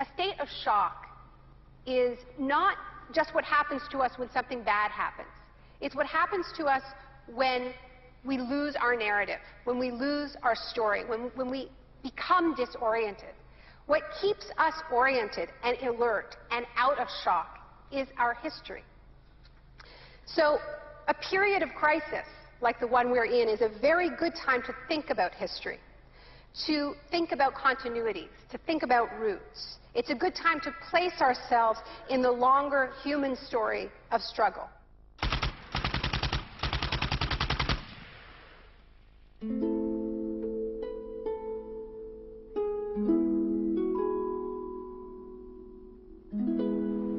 A state of shock is not just what happens to us when something bad happens. It's what happens to us when we lose our narrative, when we lose our story, when we become disoriented. What keeps us oriented and alert and out of shock is our history. So a period of crisis like the one we're in is a very good time to think about history, to think about continuities, to think about roots. It's a good time to place ourselves in the longer human story of struggle.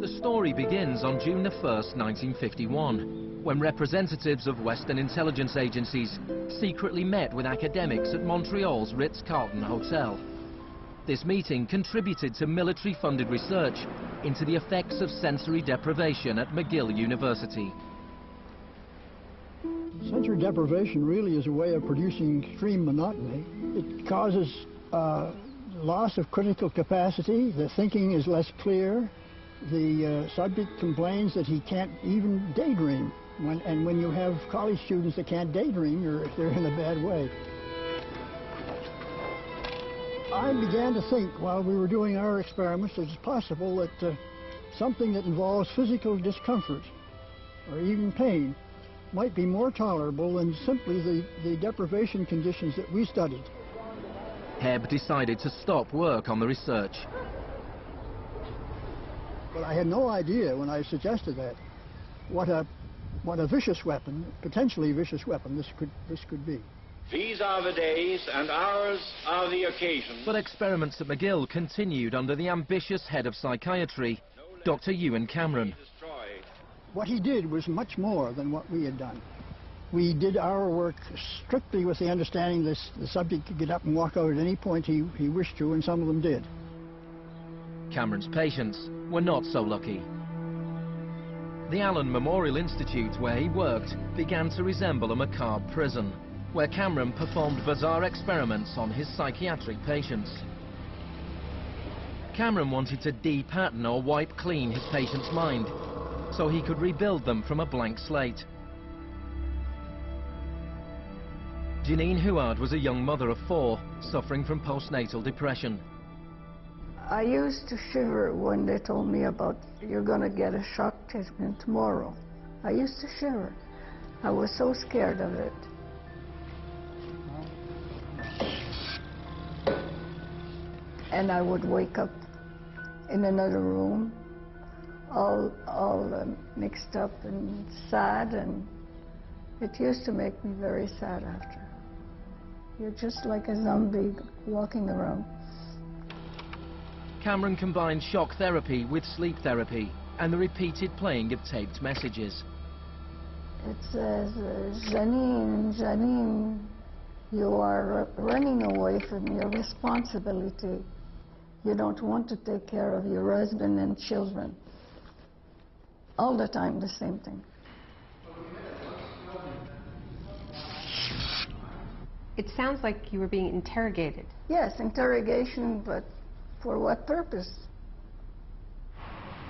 The story begins on June 1st, 1951, when representatives of Western intelligence agencies secretly met with academics at Montreal's Ritz-Carlton Hotel. This meeting contributed to military-funded research into the effects of sensory deprivation at McGill University. Sensory deprivation really is a way of producing extreme monotony. It causes loss of critical capacity. The thinking is less clear. The subject complains that he can't even daydream. And when you have college students that can't daydream, they're in a bad way. I began to think while we were doing our experiments that it's possible that something that involves physical discomfort or even pain might be more tolerable than simply the deprivation conditions that we studied. Hebb decided to stop work on the research. But I had no idea when I suggested that what a vicious weapon, potentially vicious weapon, this could be. These are the days, and ours are the occasions. But experiments at McGill continued under the ambitious head of psychiatry, Dr. Ewan Cameron. What he did was much more than what we had done. We did our work strictly with the understanding that the subject could get up and walk out at any point he wished to, and some of them did. Cameron's patients were not so lucky. The Allen Memorial Institute, where he worked, began to resemble a macabre prison, where Cameron performed bizarre experiments on his psychiatric patients. Cameron wanted to de-pattern or wipe clean his patient's mind, so he could rebuild them from a blank slate. Janine Huard was a young mother of 4, suffering from postnatal depression. I used to shiver when they told me about, you're going to get a shock treatment tomorrow. I used to shiver. I was so scared of it. And I would wake up in another room, all mixed up and sad, and it used to make me very sad after. You're just like a zombie walking around. Cameron combined shock therapy with sleep therapy and the repeated playing of taped messages. It says, Janine, Janine, you are running away from your responsibility. You don't want to take care of your husband and children. All the time, the same thing. It sounds like you were being interrogated. Yes, interrogation, but for what purpose?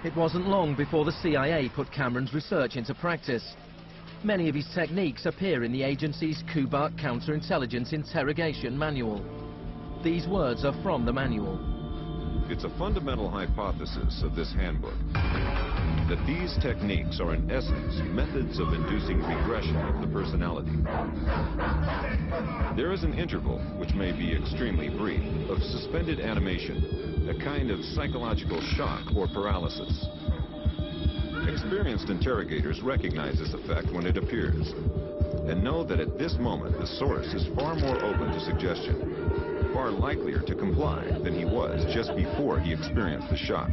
It wasn't long before the CIA put Cameron's research into practice. Many of his techniques appear in the agency's Kubart Counterintelligence Interrogation Manual. These words are from the manual. It's a fundamental hypothesis of this handbook that these techniques are in essence methods of inducing regression of the personality. There is an interval, which may be extremely brief, of suspended animation, a kind of psychological shock or paralysis. Experienced interrogators recognize this effect when it appears, and know that at this moment the source is far more open to suggestion, far likelier to comply than he was just before he experienced the shock.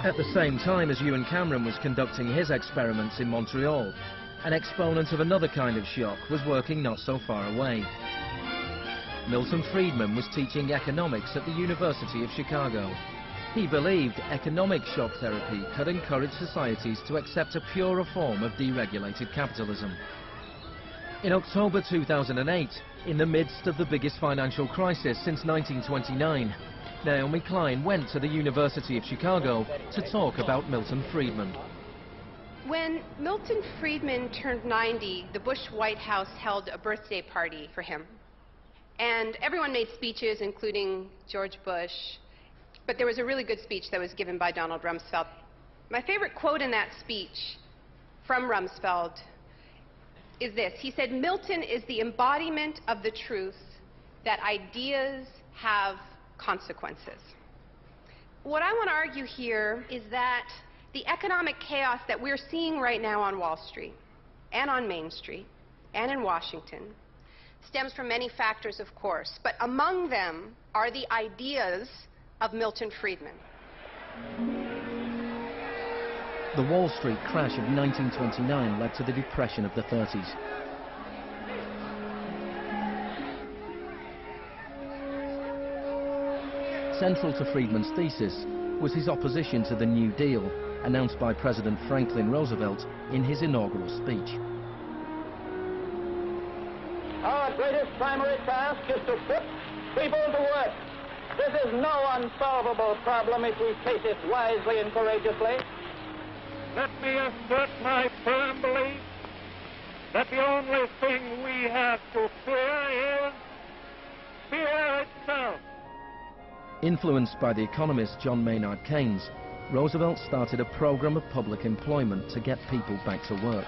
At the same time as Ewan Cameron was conducting his experiments in Montreal, an exponent of another kind of shock was working not so far away. Milton Freidman was teaching economics at the University of Chicago. He believed economic shock therapy could encourage societies to accept a purer form of deregulated capitalism. In October 2008, in the midst of the biggest financial crisis since 1929, Naomi Klein went to the University of Chicago to talk about Milton Freidman. When Milton Freidman turned 90, the Bush White House held a birthday party for him. And everyone made speeches, including George Bush. But there was a really good speech that was given by Donald Rumsfeld. My favorite quote in that speech from Rumsfeld is this. He said, "Milton is the embodiment of the truth that ideas have consequences." What I want to argue here is that the economic chaos that we're seeing right now on Wall Street and on Main Street and in Washington stems from many factors, of course, but among them are the ideas of Milton Freidman. The Wall Street crash of 1929 led to the Depression of the 30s. Central to Freidman's thesis was his opposition to the New Deal, announced by President Franklin Roosevelt in his inaugural speech. Our greatest primary task is to put people to work. This is no unsolvable problem if we face it wisely and courageously. Let me assert my firm belief that the only thing we have to fear is fear itself. Influenced by the economist John Maynard Keynes, Roosevelt started a program of public employment to get people back to work.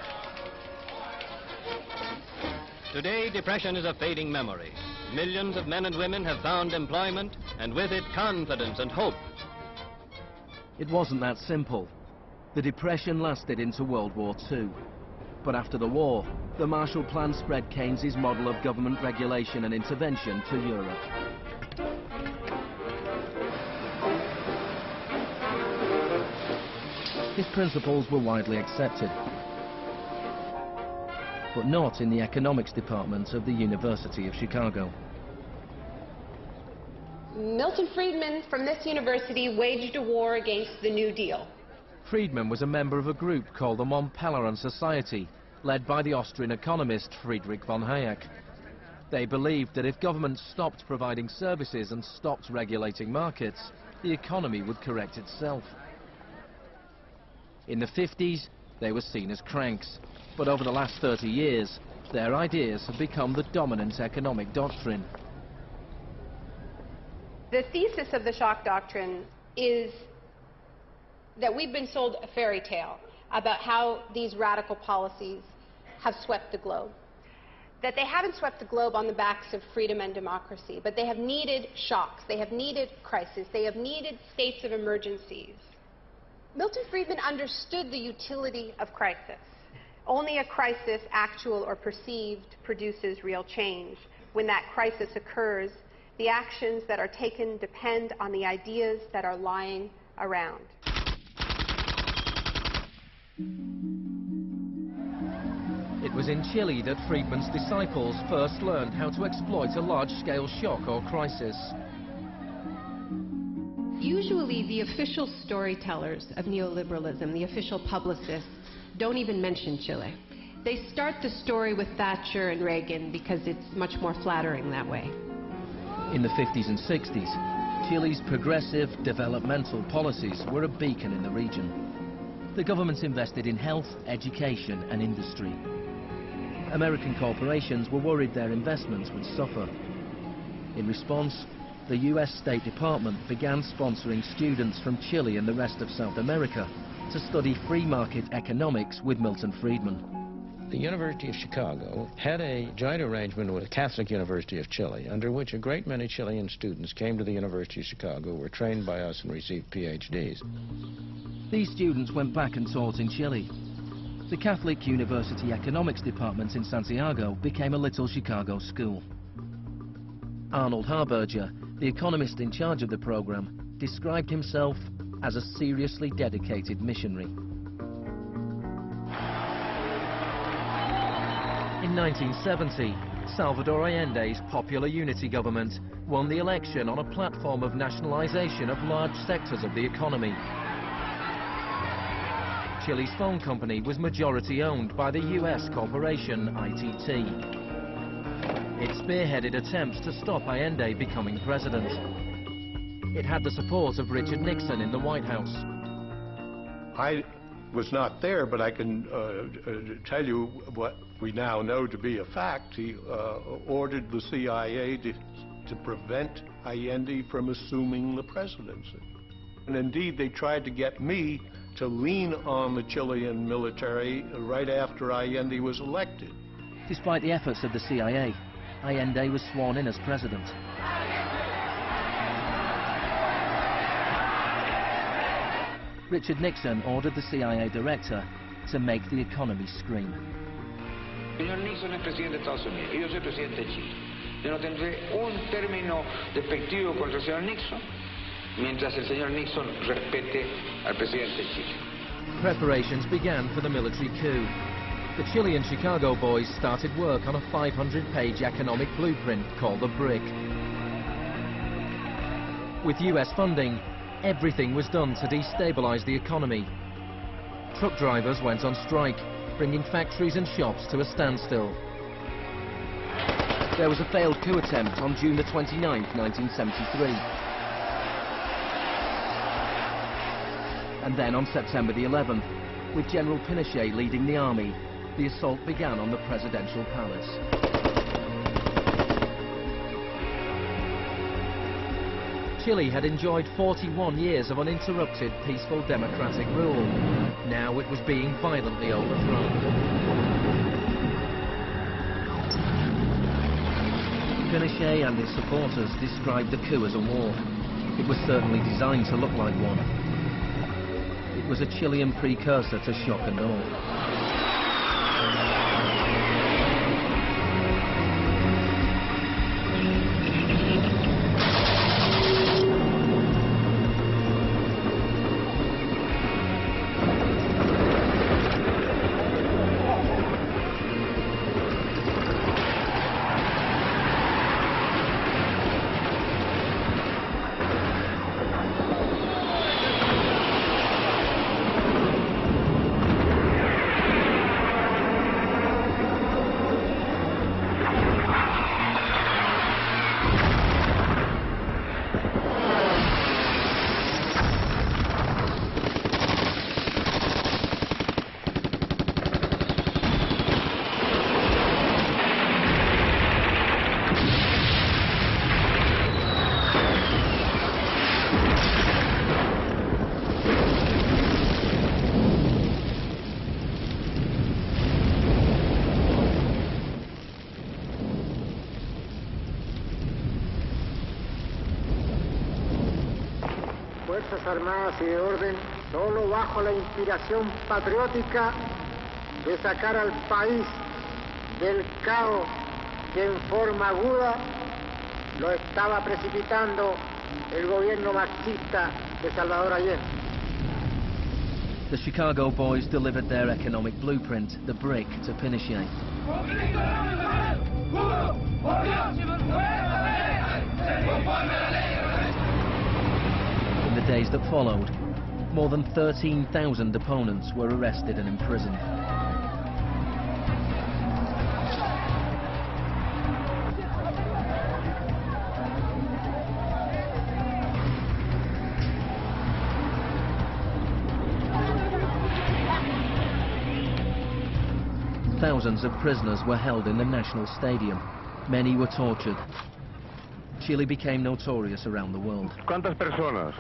Today, depression is a fading memory. Millions of men and women have found employment, and with it, confidence and hope. It wasn't that simple. The Depression lasted into World War II. But after the war, the Marshall Plan spread Keynes's model of government regulation and intervention to Europe. His principles were widely accepted, but not in the economics department of the University of Chicago. Milton Freidman from this university waged a war against the New Deal. Freidman was a member of a group called the Unpopular Society, led by the Austrian economist Friedrich von Hayek. They believed that if government stopped providing services and stopped regulating markets, the economy would correct itself. In the 50s, they were seen as cranks, but over the last 30 years, their ideas have become the dominant economic doctrine. The thesis of the Shock Doctrine is that we've been sold a fairy tale about how these radical policies have swept the globe. That they haven't swept the globe on the backs of freedom and democracy, but they have needed shocks, they have needed crises, they have needed states of emergencies. Milton Freidman understood the utility of crisis. Only a crisis, actual or perceived, produces real change. When that crisis occurs, the actions that are taken depend on the ideas that are lying around. It was in Chile that Freidman's disciples first learned how to exploit a large-scale shock or crisis. Usually the official storytellers of neoliberalism, the official publicists, don't even mention Chile. They start the story with Thatcher and Reagan because it's much more flattering that way. In the 50s and 60s, Chile's progressive developmental policies were a beacon in the region. The government invested in health, education and industry. American corporations were worried their investments would suffer. In response, the US State Department began sponsoring students from Chile and the rest of South America to study free market economics with Milton Freidman. The University of Chicago had a joint arrangement with the Catholic University of Chile, under which a great many Chilean students came to the University of Chicago, were trained by us and received PhDs. These students went back and taught in Chile. The Catholic University Economics Department in Santiago became a little Chicago school. Arnold Harberger, the economist in charge of the program, described himself as a seriously dedicated missionary. In 1970, Salvador Allende's Popular Unity government won the election on a platform of nationalization of large sectors of the economy. Chile's phone company was majority owned by the US corporation ITT. It spearheaded attempts to stop Allende becoming president. It had the support of Richard Nixon in the White House. I was not there, but I can tell you what we now know to be a fact. He ordered the CIA to prevent Allende from assuming the presidency. And indeed, they tried to get me to lean on the Chilean military right after Allende was elected. Despite the efforts of the CIA, Allende was sworn in as president. Richard Nixon ordered the CIA director to make the economy scream. Señor Nixon es presidente de Estados Unidos y yo soy presidente de Chile. Yo no tendré un término despectivo contra el señor Nixon mientras el señor Nixon respete al presidente de Chile. Preparations began for the military coup. The Chilean Chicago boys started work on a 500-page economic blueprint called the BRIC. With US funding, everything was done to destabilize the economy. Truck drivers went on strike, bringing factories and shops to a standstill. There was a failed coup attempt on June the 29th, 1973. And then on September the 11th, with General Pinochet leading the army, the assault began on the presidential palace. Chile had enjoyed 41 years of uninterrupted, peaceful democratic rule. Now it was being violently overthrown. Pinochet and his supporters described the coup as a war. It was certainly designed to look like one. It was a Chilean precursor to shock and awe. Fuerzas Armadas y de Orden, solo bajo la inspiración patriótica de sacar al país del caos que en forma aguda lo estaba precipitando el gobierno marxista de Salvador Allende. The Chicago boys delivered their economic blueprint, the BRIC, to Pinochet. In the days that followed, more than 13,000 opponents were arrested and imprisoned. Thousands of prisoners were held in the National Stadium. Many were tortured. Chile became notorious around the world. ¿Cuántas personas?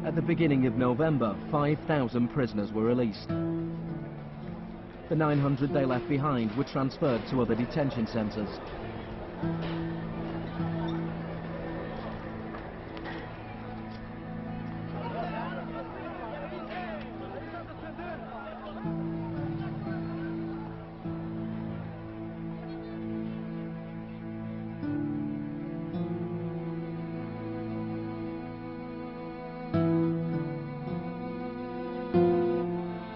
At the beginning of November, 5,000 prisoners were released. The 900 they left behind were transferred to other detention centers.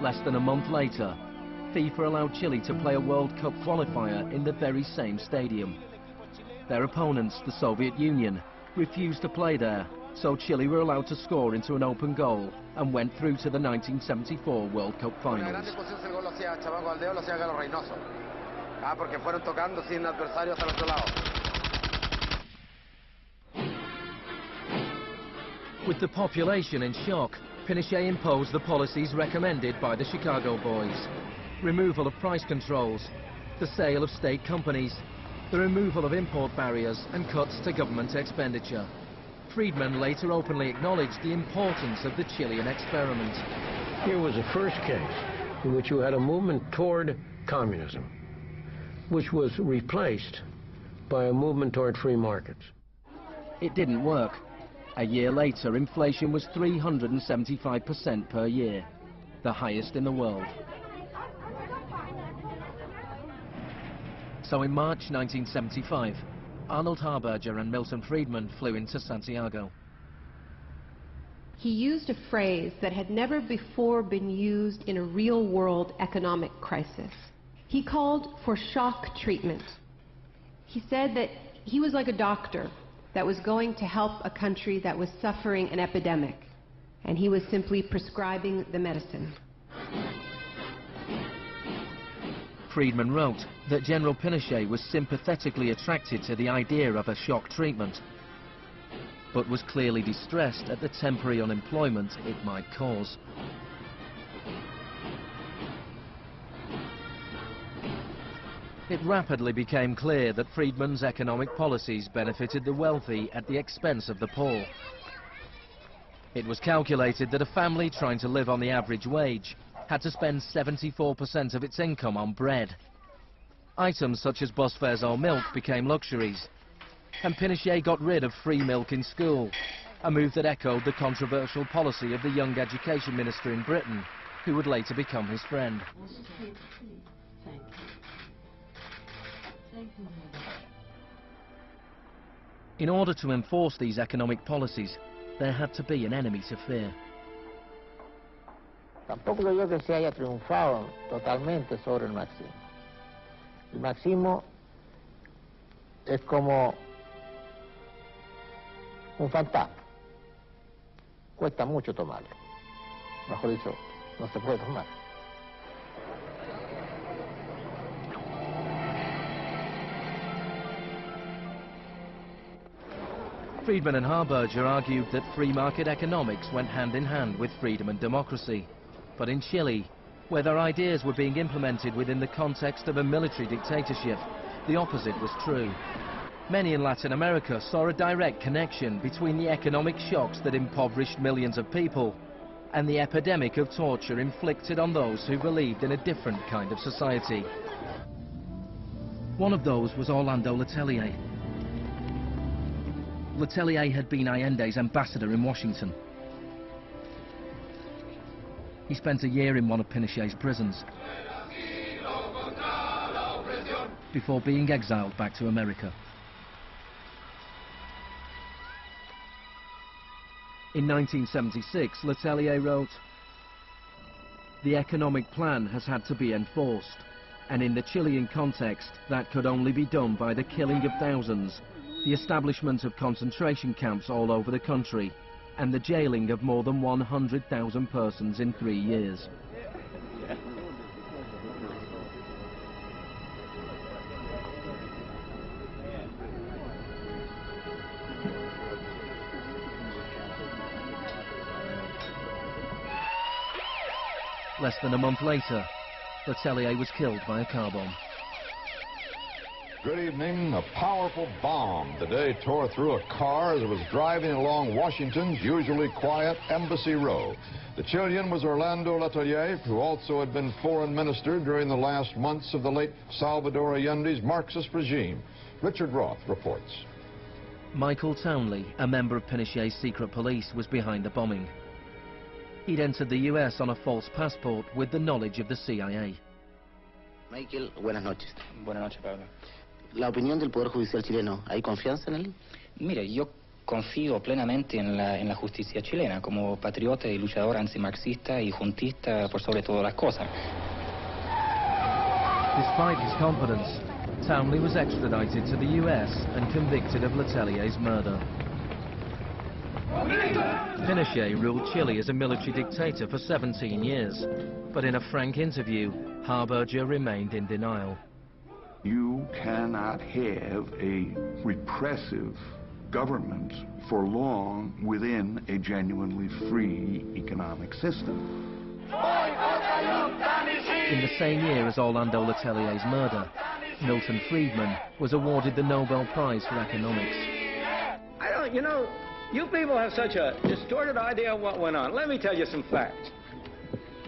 Less than a month later, FIFA allowed Chile to play a World Cup qualifier in the very same stadium. Their opponents, the Soviet Union, refused to play there, so Chile were allowed to score into an open goal and went through to the 1974 World Cup finals. With the population in shock, Pinochet imposed the policies recommended by the Chicago Boys. Removal of price controls, the sale of state companies, the removal of import barriers and cuts to government expenditure. Freidman later openly acknowledged the importance of the Chilean experiment. Here was the first case in which you had a movement toward communism, which was replaced by a movement toward free markets. It didn't work. A year later, inflation was 375% per year, the highest in the world. So in March 1975, Arnold Harberger and Milton Freidman flew into Santiago. He used a phrase that had never before been used in a real-world economic crisis. He called for shock treatment. He said that he was like a doctor that was going to help a country that was suffering an epidemic, and he was simply prescribing the medicine. Freidman wrote that General Pinochet was sympathetically attracted to the idea of a shock treatment, but was clearly distressed at the temporary unemployment it might cause. It rapidly became clear that Freidman's economic policies benefited the wealthy at the expense of the poor. It was calculated that a family trying to live on the average wage had to spend 74% of its income on bread. Items such as bus fares or milk became luxuries, and Pinochet got rid of free milk in school, a move that echoed the controversial policy of the young education minister in Britain, who would later become his friend. In order to enforce these economic policies, there had to be an enemy to fear. Tampoco creo que se haya triunfado totalmente sobre el marxismo. El marxismo es como un fantasma. Cuesta mucho tomarlo. Mejor dicho, no se puede tomar. Freidman and Harberger argued that free market economics went hand in hand with freedom and democracy. But in Chile, where their ideas were being implemented within the context of a military dictatorship, the opposite was true. Many in Latin America saw a direct connection between the economic shocks that impoverished millions of people and the epidemic of torture inflicted on those who believed in a different kind of society. One of those was Orlando Letelier. Letelier had been Allende's ambassador in Washington. He spent a year in one of Pinochet's prisons before being exiled back to America. In 1976, Letelier wrote, "The economic plan has had to be enforced, and in the Chilean context, that could only be done by the killing of thousands, the establishment of concentration camps all over the country, and the jailing of more than 100,000 persons in 3 years. Less than a month later, Letelier was killed by a car bomb. Good evening. A powerful bomb today tore through a car as it was driving along Washington's usually quiet Embassy Row. The Chilean was Orlando Letelier, who also had been foreign minister during the last months of the late Salvador Allende's Marxist regime. Richard Roth reports. Michael Townley, a member of Pinochet's secret police, was behind the bombing. He'd entered the US on a false passport with the knowledge of the CIA. Michael, buenas noches. Buenas noches, Pablo. La opinión del Poder Judicial chileno, ¿hay confianza en él? Mire, yo confío plenamente en la justicia chilena como patriota y luchador antimarxista y juntista por sobre todas las cosas. Despite his confidence, Townley was extradited to the US and convicted of Letelier's murder. Pinochet ruled Chile as a military dictator for 17 years, but in a frank interview, Harberger remained in denial. You cannot have a repressive government for long within a genuinely free economic system. In the same year as Orlando Letelier's murder, Milton Freidman was awarded the Nobel Prize for Economics. You know, you people have such a distorted idea of what went on. Let me tell you some facts.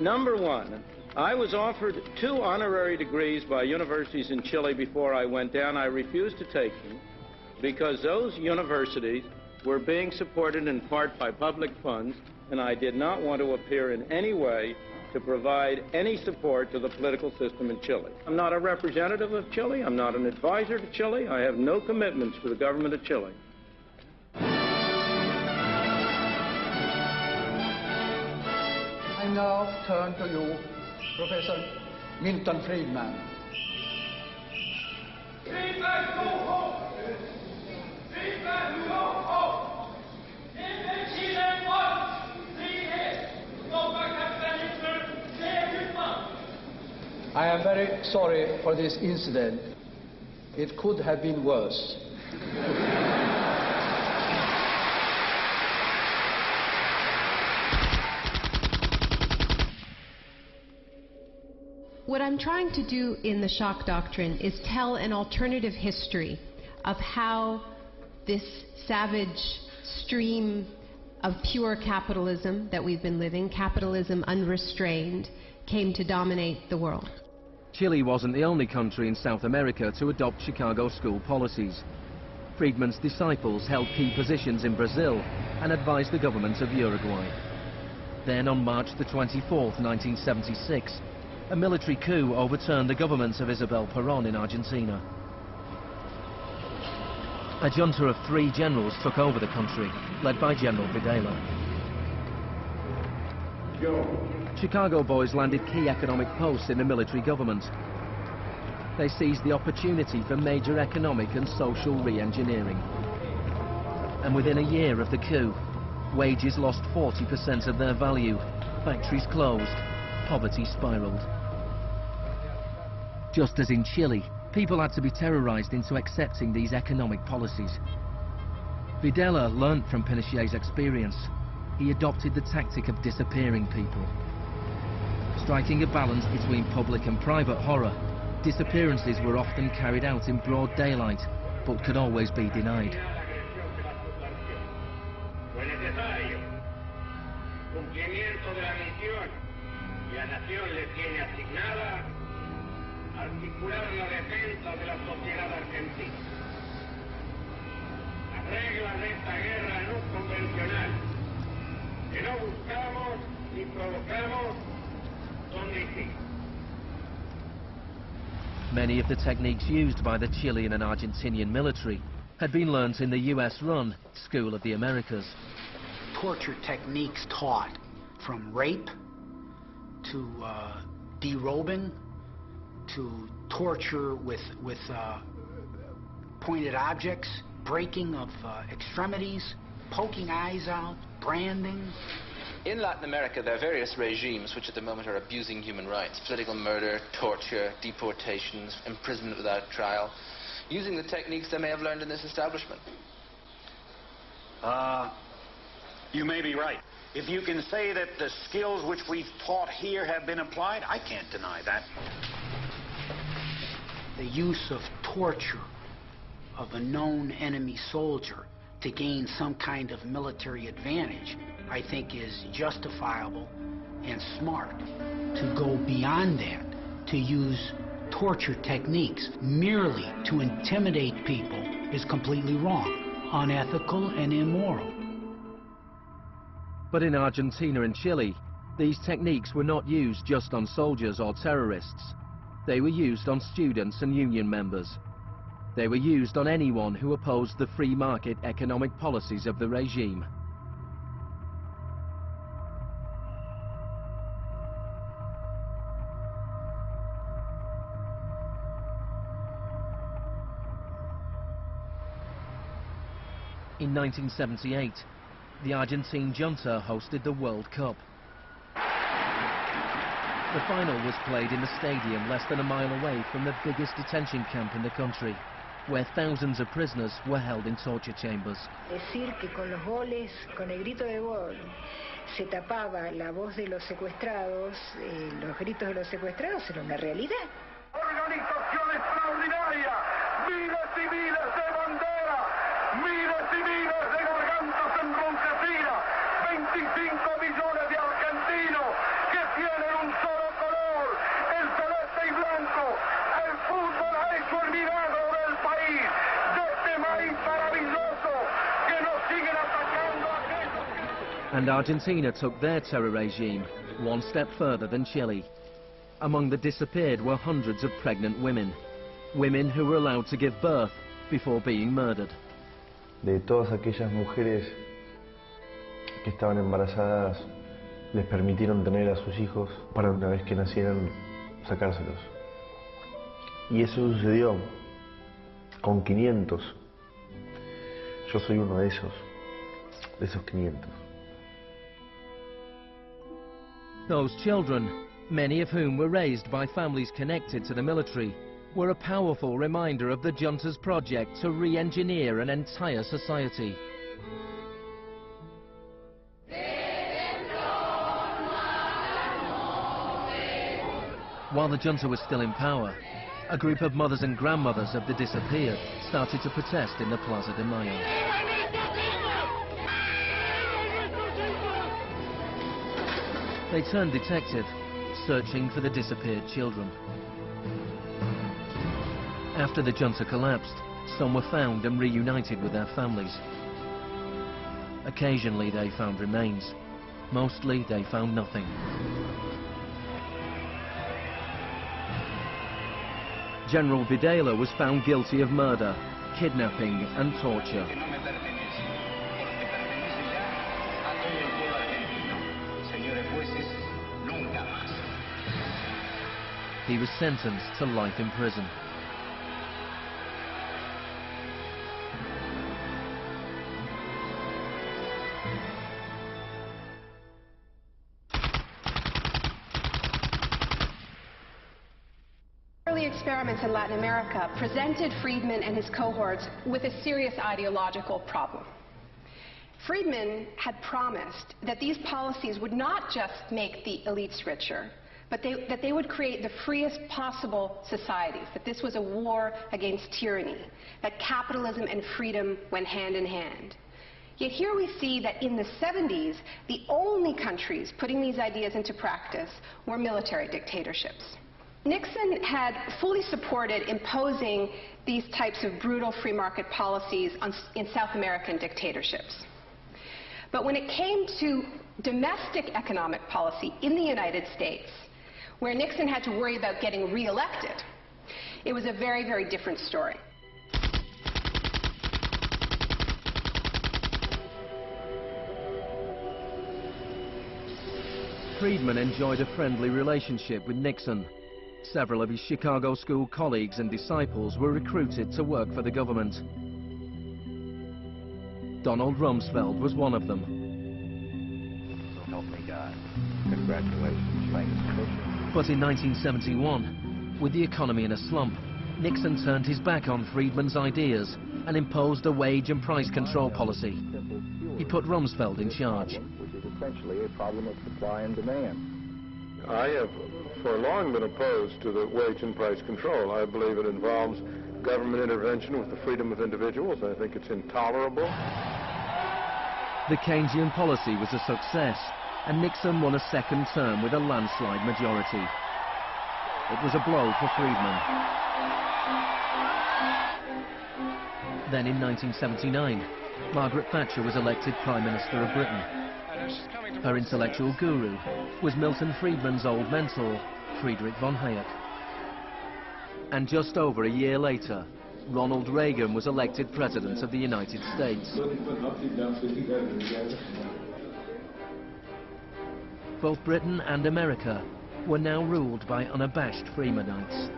Number one, I was offered 2 honorary degrees by universities in Chile before I went down. I refused to take them because those universities were being supported in part by public funds, and I did not want to appear in any way to provide any support to the political system in Chile. I'm not a representative of Chile. I'm not an advisor to Chile. I have no commitments to the government of Chile. I now turn to you, Professor Milton Freidman. I am very sorry for this incident. It could have been worse. What I'm trying to do in the Shock Doctrine is tell an alternative history of how this savage stream of pure capitalism that we've been living, capitalism unrestrained, came to dominate the world. Chile wasn't the only country in South America to adopt Chicago school policies. Freidman's disciples held key positions in Brazil and advised the government of Uruguay. Then on March the 24th, 1976, a military coup overturned the government of Isabel Perón in Argentina. A junta of 3 generals took over the country, led by General Videla. Chicago boys landed key economic posts in the military government. They seized the opportunity for major economic and social re-engineering. And within a year of the coup, wages lost 40% of their value, factories closed, poverty spiraled. Just as in Chile, people had to be terrorized into accepting these economic policies. Videla learnt from Pinochet's experience. He adopted the tactic of disappearing people. Striking a balance between public and private horror, disappearances were often carried out in broad daylight, but could always be denied. Articular la defensa de la sociedad argentina. Las reglas de esta guerra no convencional, que no buscamos ni provocamos, son distintas. Many of the techniques used by the Chilean and Argentinian military had been learnt in the US-run School of the Americas. Torture techniques taught from rape to derobing, to torture with pointed objects, breaking of extremities, poking eyes out, branding. In Latin America, there are various regimes which at the moment are abusing human rights. Political murder, torture, deportations, imprisonment without trial, using the techniques they may have learned in this establishment. You may be right. If you can say that the skills which we've taught here have been applied, I can't deny that. The use of torture of a known enemy soldier to gain some kind of military advantage, I think is justifiable and smart. To go beyond that, to use torture techniques merely to intimidate people is completely wrong, unethical and immoral. But in Argentina and Chile, these techniques were not used just on soldiers or terrorists. They were used on students and union members. They were used on anyone who opposed the free market economic policies of the regime. In 1978, the Argentine junta hosted the World Cup. The final was played in the stadium less than a mile away from the biggest detention camp in the country, where thousands of prisoners were held in torture chambers. Decir que con los goles, con el grito de gol, se tapaba la voz de los secuestrados, los gritos de los secuestrados era una realidad. Organización extraordinaria, miles y miles de banderas, miles y miles de gargantas enronquecidas, 25 millones de argentinos que tienen un solo color, el celeste y blanco. El fútbol ha hecho el milagro del país, de este país maravilloso que nos siguen atacando a aquellos. And Argentina took their terror regime one step further than Chile. Among the disappeared were hundreds of pregnant women, women who were allowed to give birth before being murdered. De todas aquellas mujeres que estaban embarazadas, les permitieron tener a sus hijos para una vez que nacieran sacárselos. Y eso sucedió con 500. Yo soy uno de esos 500. Those children, many of whom were raised by families connected to the military, were a powerful reminder of the junta's project to re-engineer an entire society. While the junta was still in power, a group of mothers and grandmothers of the disappeared started to protest in the Plaza de Mayo. They turned detective, searching for the disappeared children. After the junta collapsed, some were found and reunited with their families. Occasionally they found remains. Mostly they found nothing. General Videla was found guilty of murder, kidnapping and torture. He was sentenced to life in prison. Early experiments in Latin America presented Freidman and his cohorts with a serious ideological problem. Freidman had promised that these policies would not just make the elites richer, but that they would create the freest possible societies, that this was a war against tyranny, that capitalism and freedom went hand in hand. Yet here we see that in the 70s, the only countries putting these ideas into practice were military dictatorships. Nixon had fully supported imposing these types of brutal free market policies in South American dictatorships. But when it came to domestic economic policy in the United States, where Nixon had to worry about getting re-elected, it was a very, very different story. Freidman enjoyed a friendly relationship with Nixon. Several of his Chicago school colleagues and disciples were recruited to work for the government. Donald Rumsfeld was one of them. So help me God. Congratulations. Thanks. But in 1971, with the economy in a slump, Nixon turned his back on Freidman's ideas and imposed a wage and price control policy. He put Rumsfeld in charge. Which is essentially a problem of supply and demand. I have for long been opposed to the wage and price control. I believe it involves government intervention with the freedom of individuals. I think it's intolerable. The Keynesian policy was a success, and Nixon won a second term with a landslide majority. It was a blow for Freidman. Then in 1979, Margaret Thatcher was elected Prime Minister of Britain. Her intellectual guru was Milton Freidman's old mentor, Friedrich von Hayek. And just over a year later, Ronald Reagan was elected President of the United States. Both Britain and America were now ruled by unabashed Freemanites.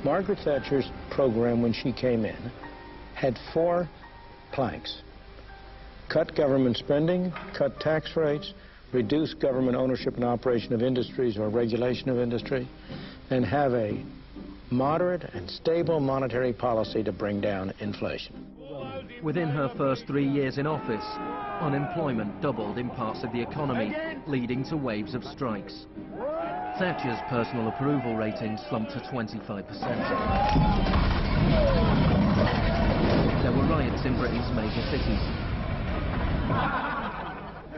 Margaret Thatcher's program when she came in had 4 planks. Cut government spending, cut tax rates, reduce government ownership and operation of industries or regulation of industry, and have a moderate and stable monetary policy to bring down inflation. Within her first 3 years in office, unemployment doubled in parts of the economy, leading to waves of strikes. Thatcher's personal approval rating slumped to 25%. There were riots in Britain's major cities.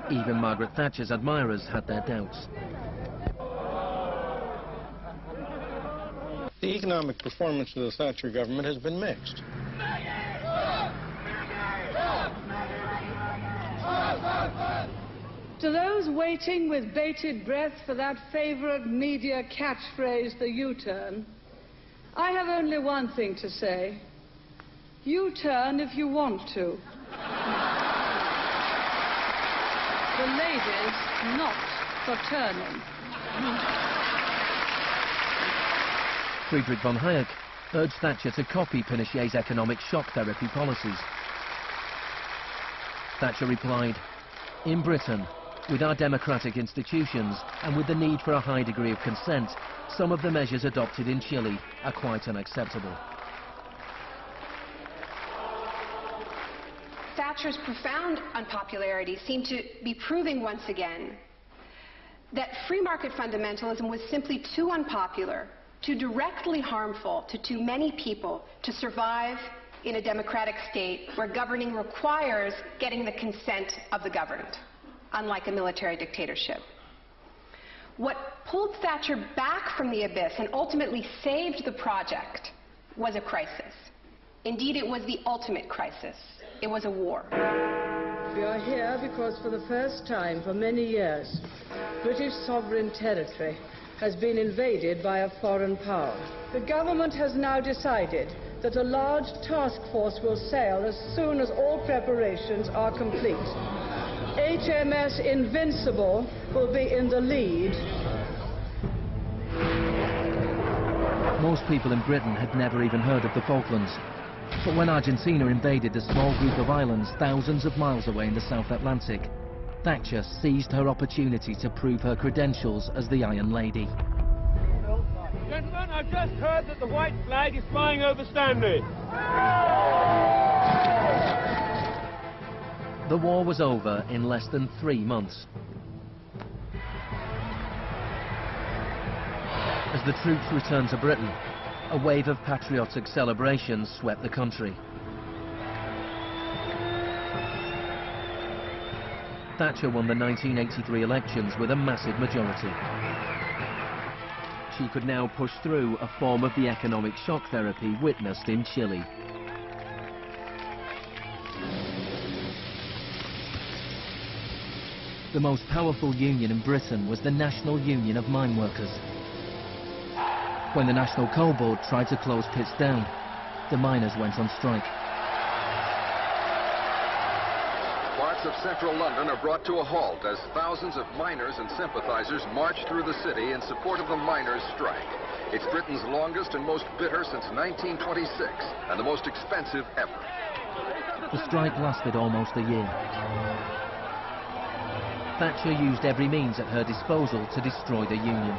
Even Margaret Thatcher's admirers had their doubts. The economic performance of the Thatcher government has been mixed. To those waiting with bated breath for that favorite media catchphrase, the U-turn, I have only one thing to say. U-turn if you want to. The ladies not for turning. Friedrich von Hayek urged Thatcher to copy Pinochet's economic shock therapy policies. Thatcher replied, "In Britain, with our democratic institutions and with the need for a high degree of consent, some of the measures adopted in Chile are quite unacceptable." Thatcher's profound unpopularity seemed to be proving once again that free market fundamentalism was simply too unpopular, too directly harmful to too many people to survive in a democratic state where governing requires getting the consent of the governed, unlike a military dictatorship. What pulled Thatcher back from the abyss and ultimately saved the project was a crisis. Indeed, it was the ultimate crisis. It was a war. We are here because for the first time for many years, British sovereign territory has been invaded by a foreign power. The government has now decided that a large task force will sail as soon as all preparations are complete. HMS Invincible will be in the lead. Most people in Britain had never even heard of the Falklands. But when Argentina invaded a small group of islands thousands of miles away in the South Atlantic, Thatcher seized her opportunity to prove her credentials as the Iron Lady. Gentlemen, I've just heard that the white flag is flying over Stanley. The war was over in less than 3 months. As the troops returned to Britain, a wave of patriotic celebrations swept the country. Thatcher won the 1983 elections with a massive majority. She could now push through a form of the economic shock therapy witnessed in Chile. The most powerful union in Britain was the National Union of Mine Workers. When the National Coal Board tried to close pits down, the miners went on strike. Parts of central London are brought to a halt as thousands of miners and sympathizers march through the city in support of the miners' strike. It's Britain's longest and most bitter since 1926, and the most expensive ever. The strike lasted almost a year. Thatcher used every means at her disposal to destroy the union.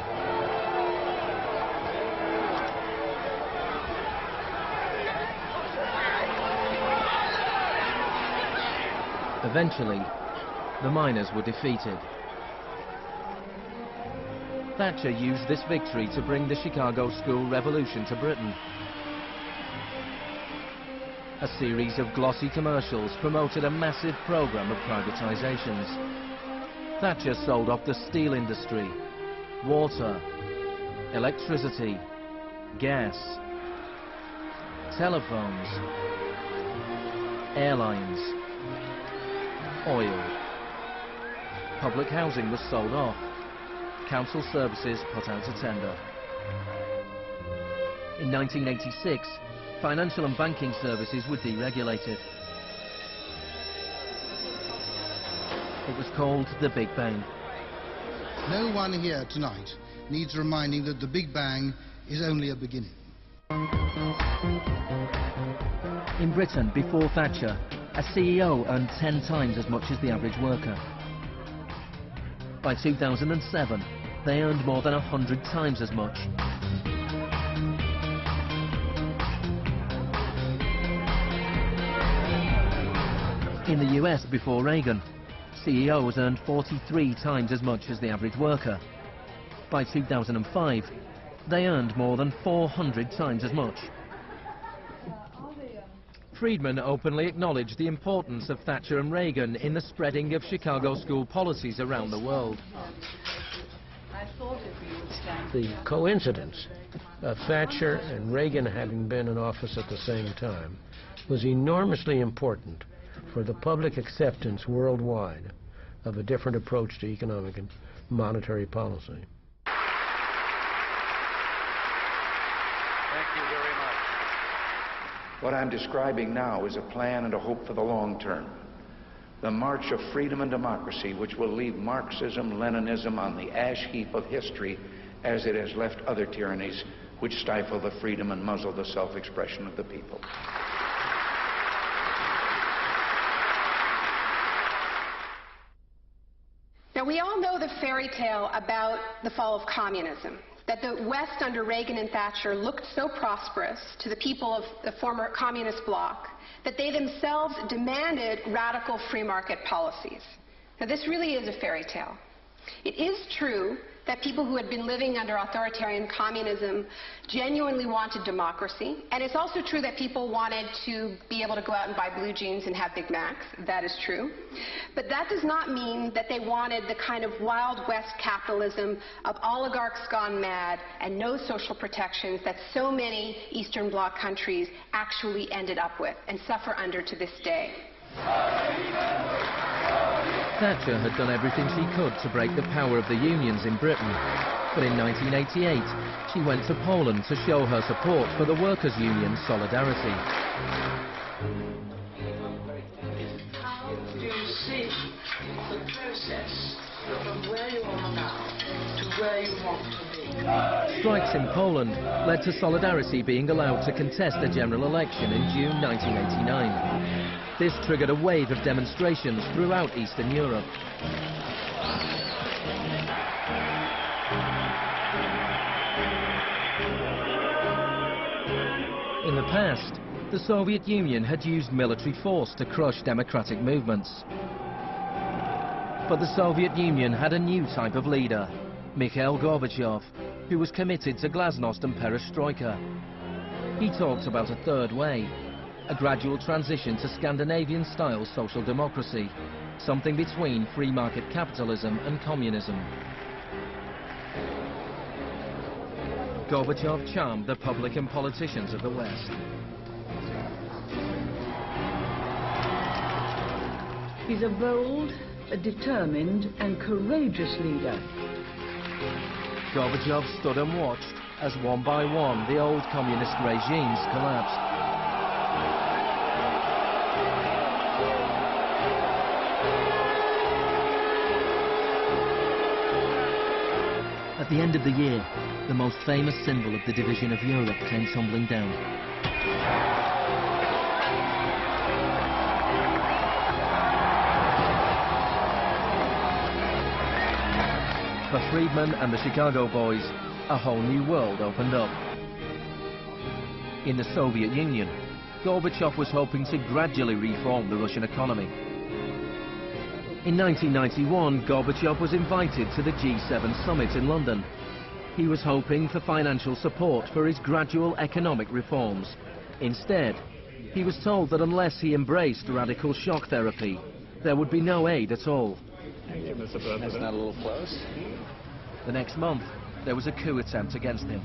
Eventually, the miners were defeated. Thatcher used this victory to bring the Chicago School Revolution to Britain. A series of glossy commercials promoted a massive program of privatizations. Thatcher sold off the steel industry, water, electricity, gas, telephones, airlines, oil. Public housing was sold off. Council services put out to tender. In 1986, financial and banking services were deregulated. It was called the Big Bang. No one here tonight needs reminding that the Big Bang is only a beginning. In Britain, before Thatcher, a CEO earned 10 times as much as the average worker. By 2007, they earned more than 100 times as much. In the US, before Reagan, CEOs earned 43 times as much as the average worker. By 2005, they earned more than 400 times as much. Freidman openly acknowledged the importance of Thatcher and Reagan in the spreading of Chicago school policies around the world. The coincidence of Thatcher and Reagan having been in office at the same time was enormously important for the public acceptance worldwide of a different approach to economic and monetary policy. Thank you very much. What I'm describing now is a plan and a hope for the long term. The march of freedom and democracy, which will leave Marxism, Leninism on the ash heap of history as it has left other tyrannies which stifle the freedom and muzzle the self-expression of the people. Now, we all know the fairy tale about the fall of communism, that the West under Reagan and Thatcher looked so prosperous to the people of the former communist bloc that they themselves demanded radical free market policies. Now, this really is a fairy tale. It is true that people who had been living under authoritarian communism genuinely wanted democracy, and it's also true that people wanted to be able to go out and buy blue jeans and have Big Macs. That is true. But that does not mean that they wanted the kind of Wild West capitalism of oligarchs gone mad and no social protections that so many Eastern Bloc countries actually ended up with and suffer under to this day. Thatcher had done everything she could to break the power of the unions in Britain. But in 1988, she went to Poland to show her support for the workers' union Solidarity. How do you see the process from where you are now to where you want to be? Strikes in Poland led to Solidarity being allowed to contest a general election in June 1989. This triggered a wave of demonstrations throughout Eastern Europe. In the past, the Soviet Union had used military force to crush democratic movements. But the Soviet Union had a new type of leader, Mikhail Gorbachev, who was committed to glasnost and perestroika. He talked about a third way, a gradual transition to Scandinavian-style social democracy, something between free market capitalism and communism. Gorbachev charmed the public and politicians of the West. He's a bold, a determined and courageous leader. Gorbachev stood and watched as one by one the old communist regimes collapsed. At the end of the year, the most famous symbol of the division of Europe came tumbling down. For Freidman and the Chicago boys, a whole new world opened up. In the Soviet Union, Gorbachev was hoping to gradually reform the Russian economy. In 1991, Gorbachev was invited to the G7 summit in London. He was hoping for financial support for his gradual economic reforms. Instead, he was told that unless he embraced radical shock therapy, there would be no aid at all. Thank you, Mr. President. That's not a little close. The next month, there was a coup attempt against him.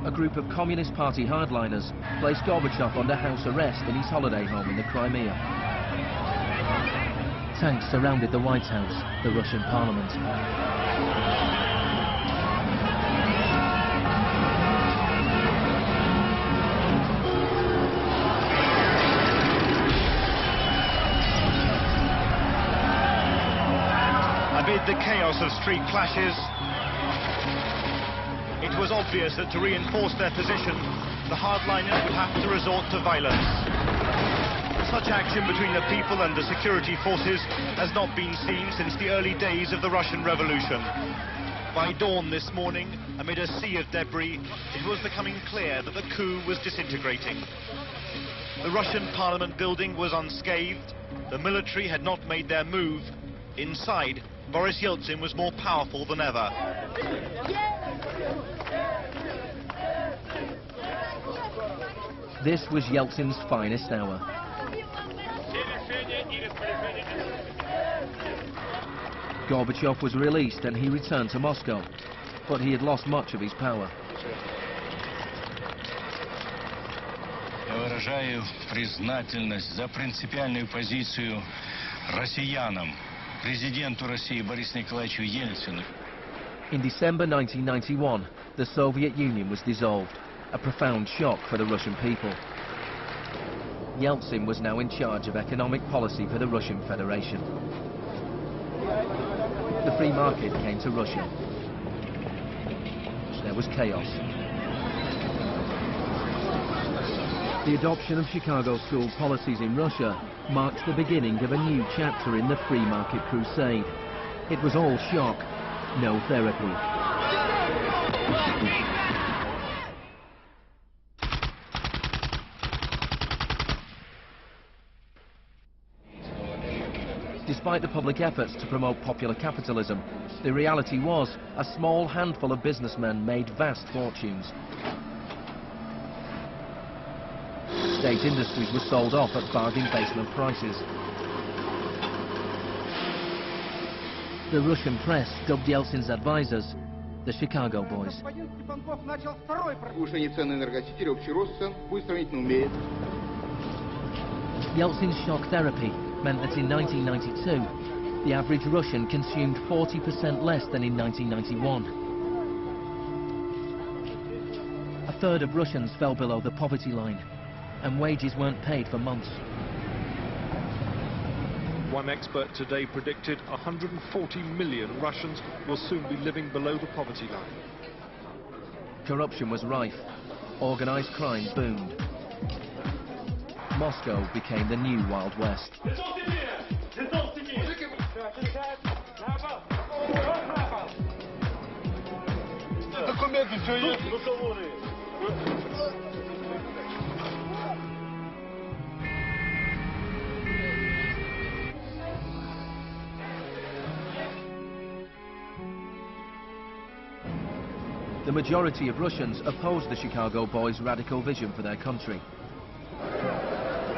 A group of Communist Party hardliners placed Gorbachev under house arrest in his holiday home in the Crimea. Tanks surrounded the White House, the Russian parliament. Amid the chaos of street clashes, it was obvious that to reinforce their position, the hardliners would have to resort to violence. Such action between the people and the security forces has not been seen since the early days of the Russian Revolution. By dawn this morning, amid a sea of debris, it was becoming clear that the coup was disintegrating. The Russian parliament building was unscathed. The military had not made their move. Inside, Boris Yeltsin was more powerful than ever. This was Yeltsin's finest hour. Gorbachev was released and he returned to Moscow, but he had lost much of his power. Я выражаю признательность за принципиальную позицию россиянам, президенту России Борису Николаевичу Ельцину. In December 1991, the Soviet Union was dissolved, a profound shock for the Russian people. Yeltsin was now in charge of economic policy for the Russian Federation. The free market came to Russia. There was chaos. The adoption of Chicago school policies in Russia marked the beginning of a new chapter in the free market crusade. It was all shock, no therapy. Despite the public efforts to promote popular capitalism, the reality was a small handful of businessmen made vast fortunes. State industries were sold off at bargain basement prices. The Russian press dubbed Yeltsin's advisors the Chicago Boys. Yeltsin's shock therapy meant that in 1992, the average Russian consumed 40% less than in 1991. A third of Russians fell below the poverty line, and wages weren't paid for months. One expert today predicted 140 million Russians will soon be living below the poverty line. Corruption was rife. Organized crime boomed. Moscow became the new Wild West. The majority of Russians opposed the Chicago Boys' radical vision for their country.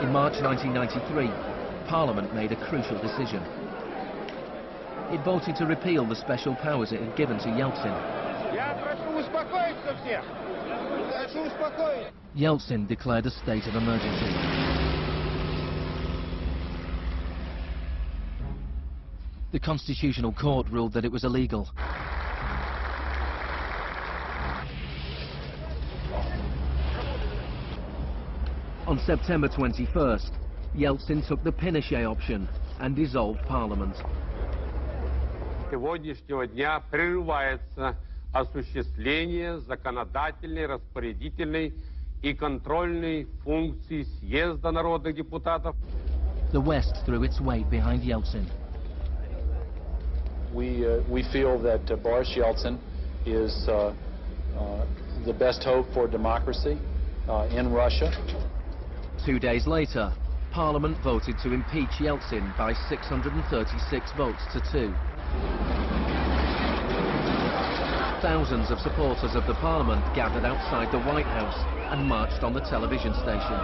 In March 1993, Parliament made a crucial decision. It voted to repeal the special powers it had given to Yeltsin. Yeltsin declared a state of emergency. The Constitutional Court ruled that it was illegal. On September 21st, Yeltsin took the Pinochet option and dissolved Parliament. Сегодняшнего дня прерывается осуществление законодательной, распорядительной и контрольной функций съезда народных депутатов. The West threw its weight behind Yeltsin. We feel that Boris Yeltsin is the best hope for democracy in Russia. 2 days later, Parliament voted to impeach Yeltsin by 636 votes to 2. Thousands of supporters of the Parliament gathered outside the White House and marched on the television station.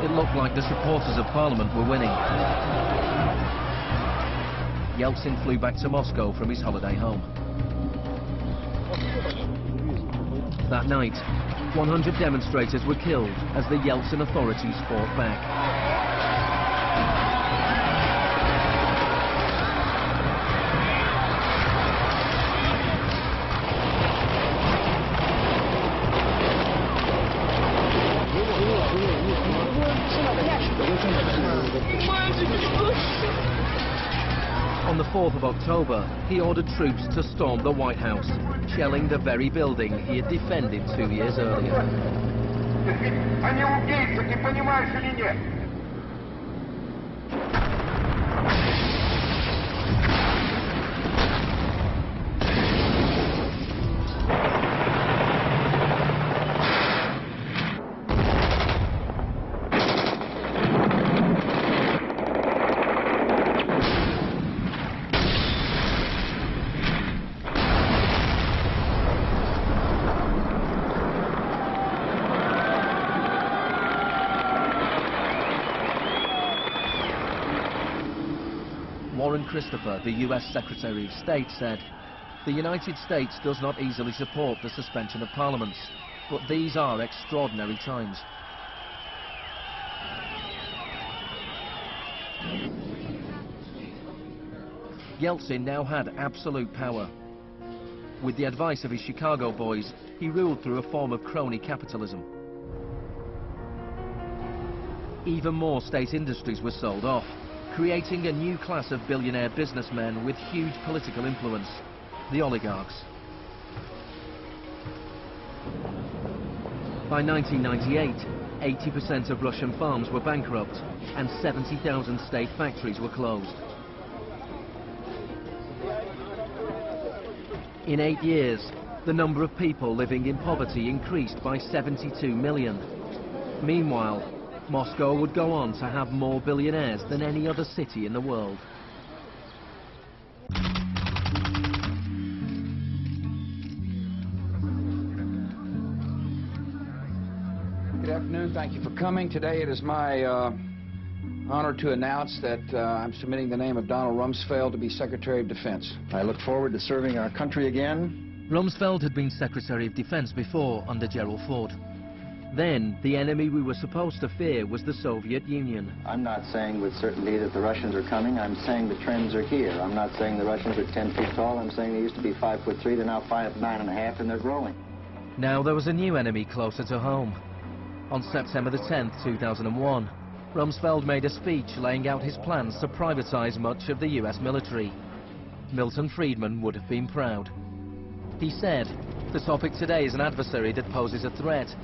It looked like the supporters of Parliament were winning. Yeltsin flew back to Moscow from his holiday home. That night, 100 demonstrators were killed as the Yeltsin authorities fought back. On the 4th of October, he ordered troops to storm the White House, shelling the very building he had defended 2 years earlier. Они убийцы, ты понимаешь или нет? Christopher, the US Secretary of State, said, "The United States does not easily support the suspension of parliaments, but these are extraordinary times." Yeltsin now had absolute power. With the advice of his Chicago boys, he ruled through a form of crony capitalism. Even more state industries were sold off, creating a new class of billionaire businessmen with huge political influence, the oligarchs. By 1998, 80% of Russian farms were bankrupt and 70,000 state factories were closed. In 8 years, the number of people living in poverty increased by 72 million. Meanwhile, Moscow would go on to have more billionaires than any other city in the world. Good afternoon. Thank you for coming. Today it is my honor to announce that I'm submitting the name of Donald Rumsfeld to be Secretary of Defense. I look forward to serving our country again. Rumsfeld had been Secretary of Defense before under Gerald Ford. Then, the enemy we were supposed to fear was the Soviet Union. I'm not saying with certainty that the Russians are coming. I'm saying the trends are here. I'm not saying the Russians are 10 feet tall. I'm saying they used to be 5'3". They're now 9.5, and they're growing. Now there was a new enemy closer to home. On September the 10th, 2001, Rumsfeld made a speech laying out his plans to privatize much of the US military. Milton Freidman would have been proud. He said, "The topic today is an adversary that poses a threat.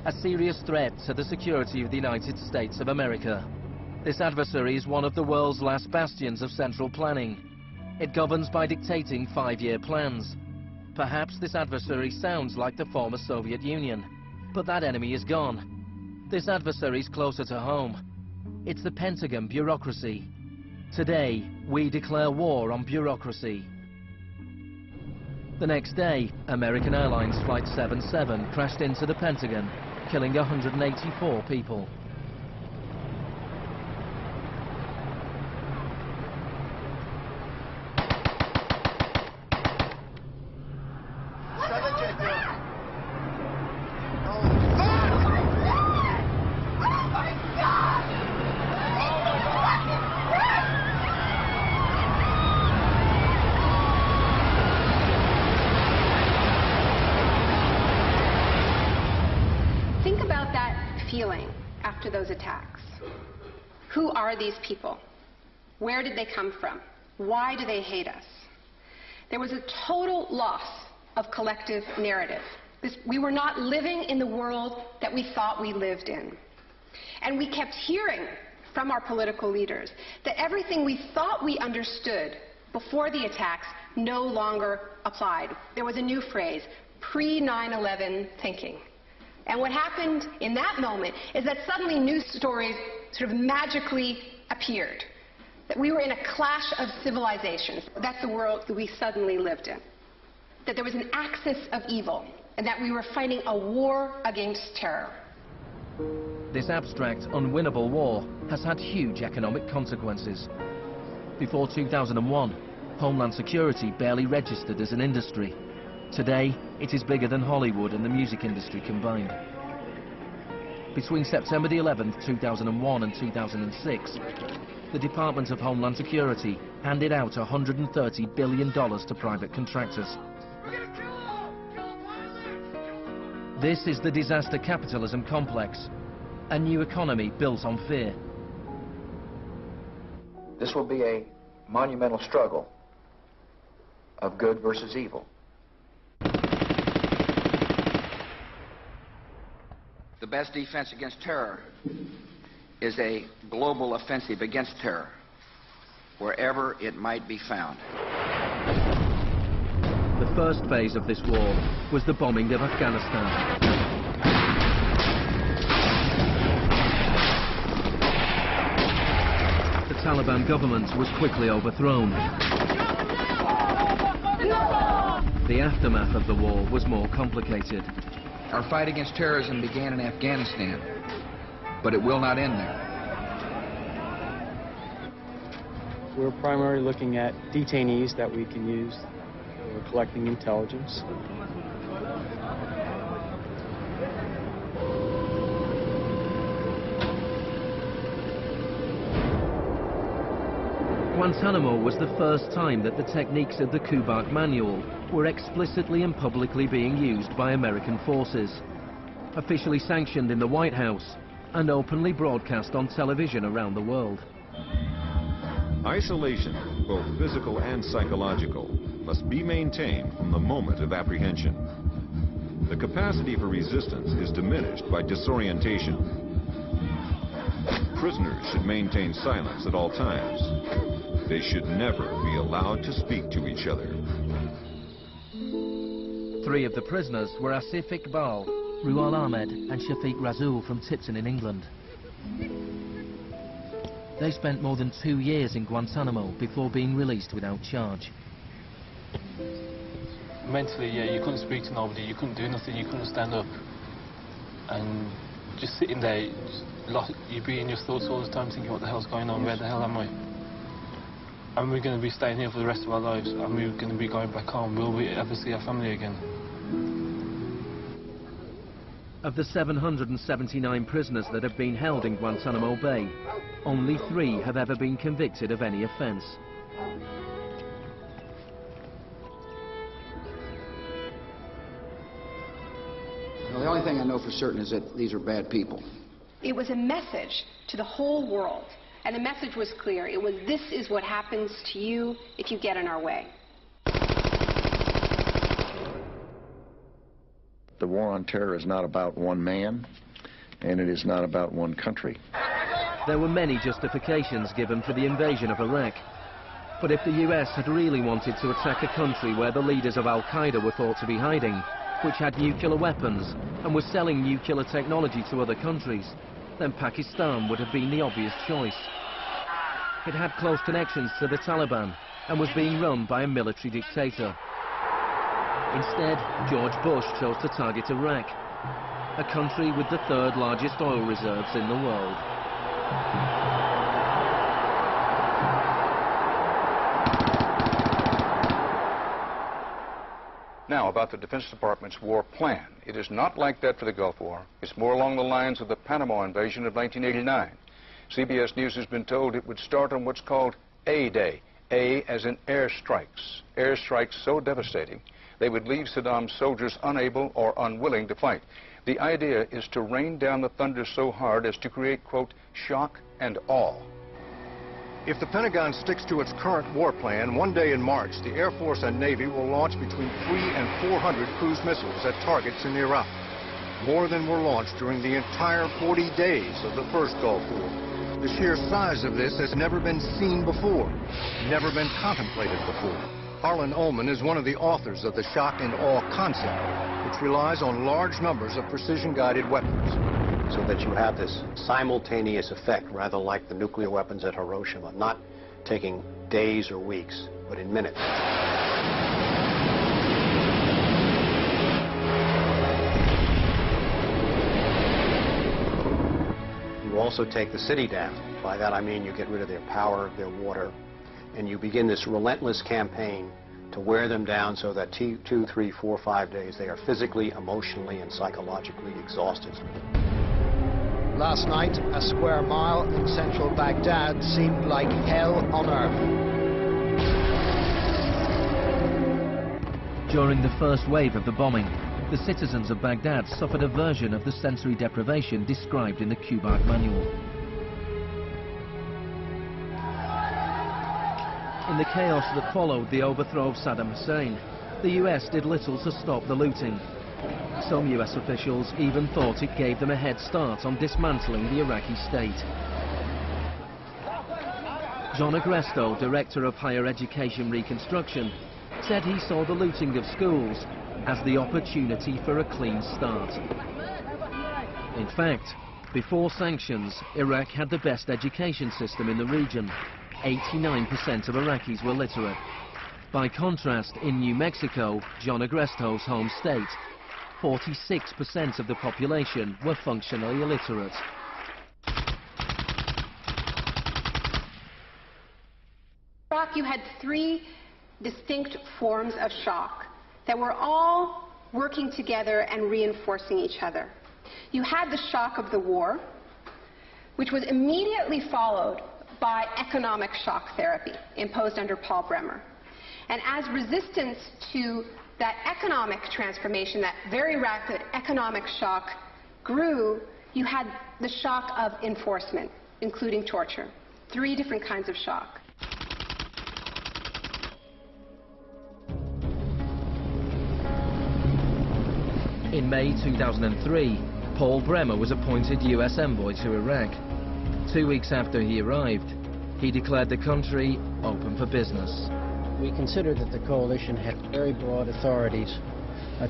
A serious threat to the security of the United States of America. This adversary is one of the world's last bastions of central planning. It governs by dictating 5-year plans. Perhaps this adversary sounds like the former Soviet Union, but that enemy is gone. This adversary is closer to home. It's the Pentagon bureaucracy. Today, we declare war on bureaucracy." The next day, American Airlines Flight 77 crashed into the Pentagon, killing 184 people. Feeling after those attacks. Who are these people? Where did they come from? Why do they hate us? There was a total loss of collective narrative. We were not living in the world that we thought we lived in. And we kept hearing from our political leaders that everything we thought we understood before the attacks no longer applied. There was a new phrase, pre-9/11 thinking. And what happened in that moment is that suddenly news stories sort of magically appeared. That we were in a clash of civilizations. That's the world that we suddenly lived in. That there was an axis of evil, and that we were fighting a war against terror. This abstract, unwinnable war has had huge economic consequences. Before 2001, Homeland Security barely registered as an industry. Today, it is bigger than Hollywood and the music industry combined. Between September the 11th, 2001 and 2006, the Department of Homeland Security handed out $130 billion to private contractors. This is the Disaster Capitalism complex. a new economy built on fear. This will be a monumental struggle of good versus evil. The best defense against terror is a global offensive against terror, wherever it might be found. The first phase of this war was the bombing of Afghanistan. The Taliban government was quickly overthrown. The aftermath of the war was more complicated. Our fight against terrorism began in Afghanistan, but it will not end there. We're primarily looking at detainees that we can use. We're collecting intelligence. Guantanamo was the first time that the techniques of the coup manual were explicitly and publicly being used by American forces, officially sanctioned in the White House and openly broadcast on television around the world. Isolation, both physical and psychological, must be maintained from the moment of apprehension. The capacity for resistance is diminished by disorientation. Prisoners should maintain silence at all times. They should never be allowed to speak to each other. 3 of the prisoners were Asif Iqbal, Ruhal Ahmed and Shafiq Rasool from Tipton in England. They spent more than 2 years in Guantanamo before being released without charge. Mentally, yeah, you couldn't speak to nobody, you couldn't do nothing, you couldn't stand up. And just sitting there, you'd be in your thoughts all the time thinking, what the hell's going on, where the hell am I? And we're going to be staying here for the rest of our lives, and we're going to be going back home. Will we ever see our family again? Of the 779 prisoners that have been held in Guantanamo Bay, only 3 have ever been convicted of any offence. Well, the only thing I know for certain is that these are bad people. It was a message to the whole world, and the message was clear. It was, this is what happens to you if you get in our way. The war on terror is not about one man, and it is not about one country. There were many justifications given for the invasion of Iraq. But if the US had really wanted to attack a country where the leaders of Al-Qaeda were thought to be hiding, which had nuclear weapons and was selling nuclear technology to other countries, then Pakistan would have been the obvious choice. It had close connections to the Taliban and was being run by a military dictator. Instead, George Bush chose to target Iraq, a country with the 3rd largest oil reserves in the world. Now, about the Defense Department's war plan. It is not like that for the Gulf War. It's more along the lines of the Panama invasion of 1989. CBS News has been told it would start on what's called A-Day. A as in airstrikes. Airstrikes so devastating, they would leave Saddam's soldiers unable or unwilling to fight. The idea is to rain down the thunder so hard as to create, quote, shock and awe. If the Pentagon sticks to its current war plan, one day in March, the Air Force and Navy will launch between 300 and 400 cruise missiles at targets in Iraq. More than were launched during the entire 40 days of the first Gulf War. The sheer size of this has never been seen before, never been contemplated before. Harlan Ullman is one of the authors of the shock and awe concept, which relies on large numbers of precision-guided weapons. So that you have this simultaneous effect, rather like the nuclear weapons at Hiroshima, not taking days or weeks, but in minutes. You also take the city down. By that I mean you get rid of their power, their water, and you begin this relentless campaign to wear them down so that 2, 3, 4, 5 days they are physically, emotionally, and psychologically exhausted. Last night, a square mile in central Baghdad seemed like hell on earth. During the first wave of the bombing, the citizens of Baghdad suffered a version of the sensory deprivation described in the Kubark manual. In the chaos that followed the overthrow of Saddam Hussein, the US did little to stop the looting. Some US officials even thought it gave them a head start on dismantling the Iraqi state. John Agresto, Director of Higher Education Reconstruction, said he saw the looting of schools as the opportunity for a clean start. In fact, before sanctions, Iraq had the best education system in the region. 89% of Iraqis were literate. By contrast, in New Mexico, John Agresto's home state, 46% of the population were functionally illiterate. In Iraq, you had three distinct forms of shock that were all working together and reinforcing each other. You had the shock of the war, which was immediately followed by economic shock therapy imposed under Paul Bremer. And as resistance to that economic transformation, that very rapid economic shock grew, you had the shock of enforcement, including torture. Three different kinds of shock. In May 2003, Paul Bremer was appointed US envoy to Iraq. 2 weeks after he arrived, he declared the country open for business. We considered that the coalition had very broad authorities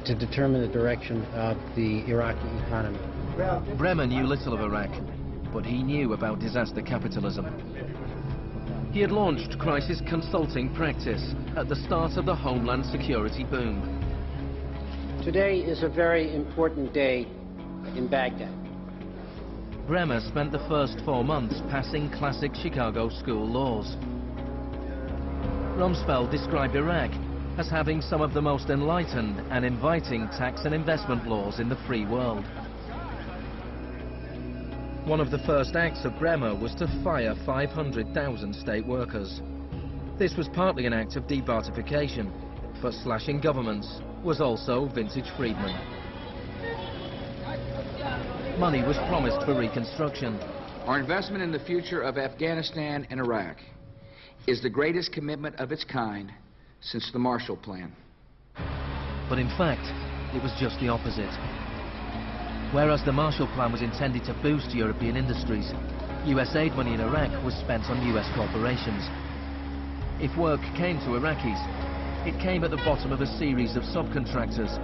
to determine the direction of the Iraqi economy. Bremer knew little of Iraq, but he knew about disaster capitalism. He had launched crisis consulting practice at the start of the Homeland Security boom. Today is a very important day in Baghdad. Bremer spent the first 4 months passing classic Chicago school laws. Rumsfeld described Iraq as having some of the most enlightened and inviting tax and investment laws in the free world. One of the first acts of Bremer was to fire 500,000 state workers. This was partly an act of debartification, but slashing governments was also vintage Freidman. Money was promised for reconstruction. Our investment in the future of Afghanistan and Iraq is the greatest commitment of its kind since the Marshall Plan. But in fact, it was just the opposite. Whereas the Marshall Plan was intended to boost European industries, US aid money in Iraq was spent on US corporations. If work came to Iraqis, it came at the bottom of a series of subcontractors.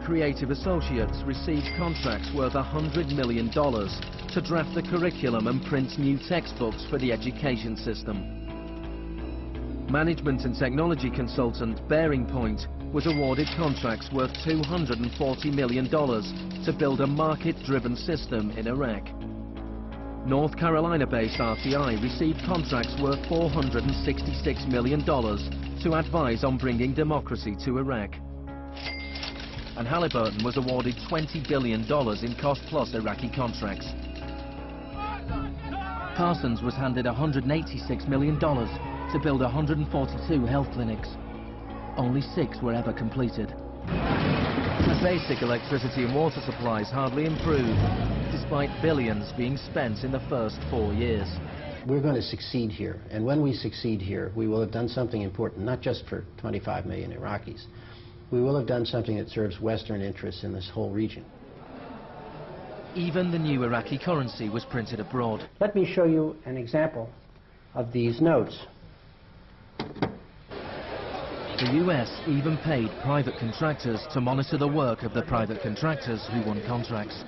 Creative associates received contracts worth $100 million to draft the curriculum and print new textbooks for the education system. Management and technology consultant Bearing Point was awarded contracts worth $240 million to build a market-driven system in Iraq. North Carolina-based RTI received contracts worth $466 million to advise on bringing democracy to Iraq. And Halliburton was awarded $20 billion in cost-plus Iraqi contracts. Parsons was handed $186 million to build 142 health clinics. Only 6 were ever completed. The basic electricity and water supplies hardly improved, despite billions being spent in the first 4 years. We're going to succeed here, and when we succeed here, we will have done something important, not just for 25 million Iraqis. We will have done something that serves Western interests in this whole region. Even the new Iraqi currency was printed abroad. Let me show you an example of these notes. The US even paid private contractors to monitor the work of the private contractors who won contracts.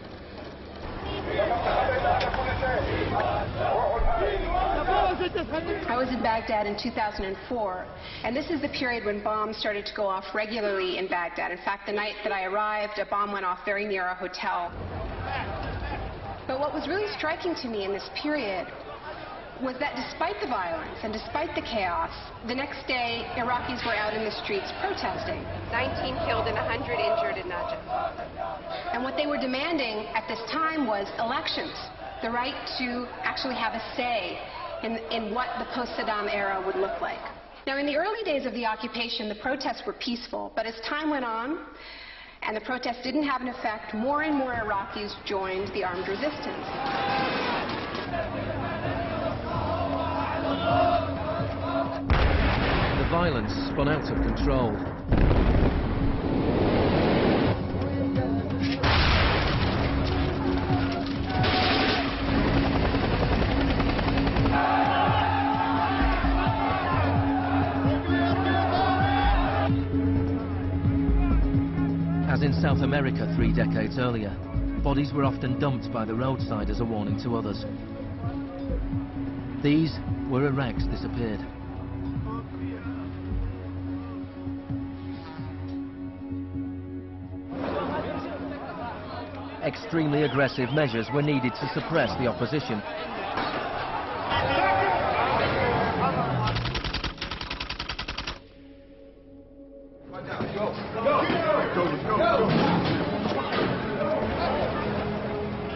I was in Baghdad in 2004, and this is the period when bombs started to go off regularly in Baghdad. In fact, the night that I arrived, a bomb went off very near our hotel. But what was really striking to me in this period was that despite the violence and despite the chaos, the next day Iraqis were out in the streets protesting. 19 killed and 100 injured in Najaf. And what they were demanding at this time was elections, the right to actually have a say in what the post-Saddam era would look like. Now, in the early days of the occupation, the protests were peaceful, but as time went on and the protests didn't have an effect, more and more Iraqis joined the armed resistance. The violence spun out of control. As in South America 3 decades earlier, bodies were often dumped by the roadside as a warning to others. These were Iraq's disappeared. Extremely aggressive measures were needed to suppress the opposition.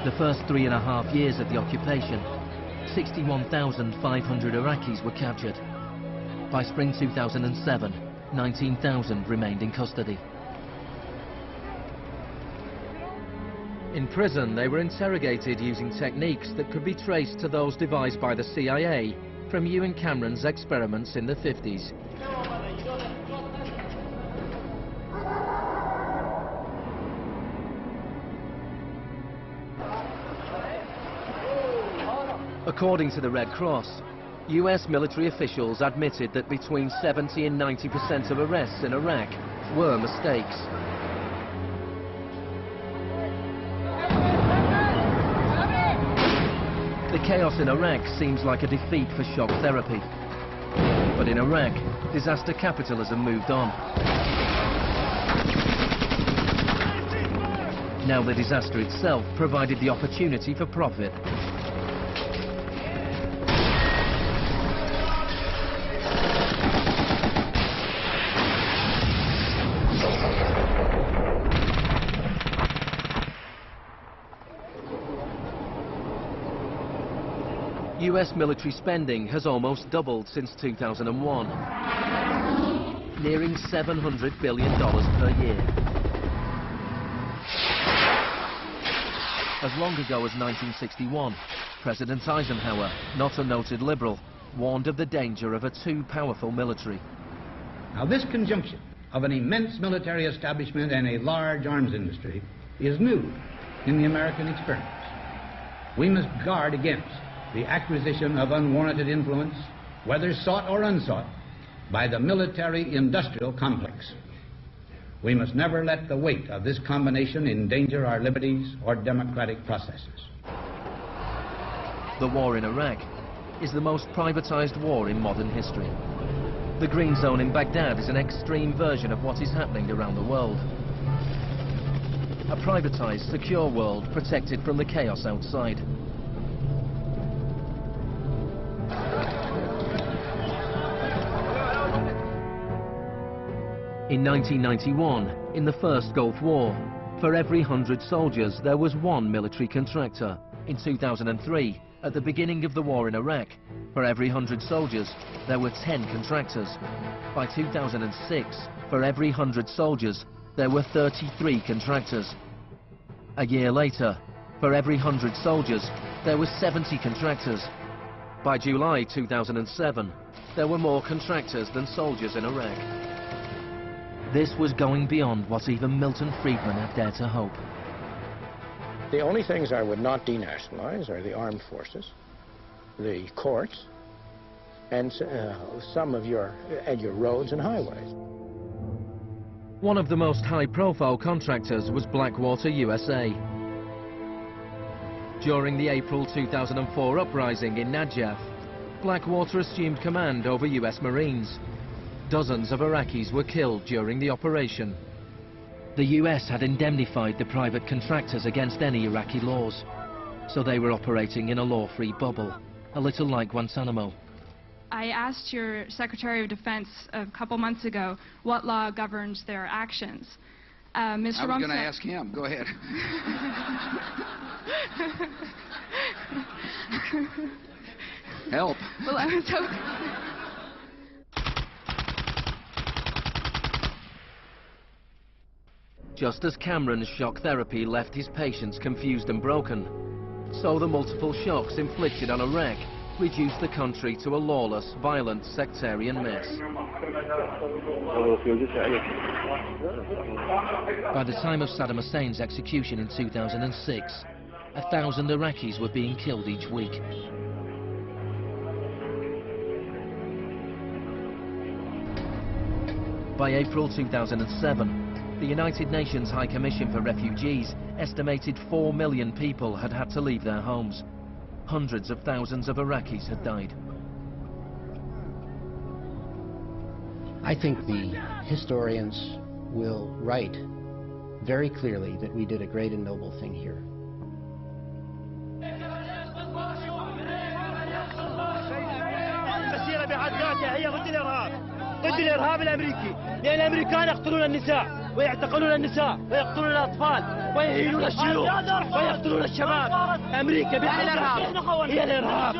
The first 3.5 years of the occupation, 61,500 Iraqis were captured. By spring 2007, 19,000 remained in custody. In prison, they were interrogated using techniques that could be traced to those devised by the CIA from Ewan Cameron's experiments in the 50s. According to the Red Cross, US military officials admitted that between 70 and 90% of arrests in Iraq were mistakes. The chaos in Iraq seems like a defeat for shock therapy. But in Iraq, disaster capitalism moved on. Now the disaster itself provided the opportunity for profit. US military spending has almost doubled since 2001, nearing $700 billion per year. As long ago as 1961, President Eisenhower, not a noted liberal, warned of the danger of a too powerful military. Now, this conjunction of an immense military establishment and a large arms industry is new in the American experience. We must guard against the acquisition of unwarranted influence, whether sought or unsought, by the military-industrial complex. We must never let the weight of this combination endanger our liberties or democratic processes. The war in Iraq is the most privatized war in modern history. The Green Zone in Baghdad is an extreme version of what is happening around the world. A privatized, secure world protected from the chaos outside. In 1991, in the first Gulf War, for every 100 soldiers there was one military contractor. In 2003, at the beginning of the war in Iraq, for every 100 soldiers there were 10 contractors. By 2006, for every 100 soldiers there were 33 contractors. A year later, for every 100 soldiers there were 70 contractors. By July 2007, there were more contractors than soldiers in Iraq. This was going beyond what even Milton Freidman had dared to hope. The only things I would not denationalize are the armed forces, the courts, and some of your roads and highways. One of the most high-profile contractors was Blackwater USA. During the April 2004 uprising in Najaf, Blackwater assumed command over US Marines. Dozens of Iraqis were killed during the operation. The US had indemnified the private contractors against any Iraqi laws, so they were operating in a law-free bubble, a little like Guantanamo. I asked your Secretary of Defense a couple months ago what law governs their actions. Mr. I was Rumsfeld... going to ask him. Go ahead. Help. Well, I was hoping... Just as Cameron's shock therapy left his patients confused and broken, so the multiple shocks inflicted on Iraq reduced the country to a lawless, violent, sectarian mess. By the time of Saddam Hussein's execution in 2006, 1,000 Iraqis were being killed each week. By April 2007, the United Nations High Commission for Refugees estimated 4 million people had had to leave their homes. Hundreds of thousands of Iraqis had died. I think the historians will write very clearly that we did a great and noble thing here. ضد الإرهاب الأمريكي، لأن الأمريكان يقتلون النساء ويعتقلون النساء ويقتلون الأطفال ويهينون الشيوخ ويقتلون الشباب. أمريكا بالحقيقة هي الإرهاب.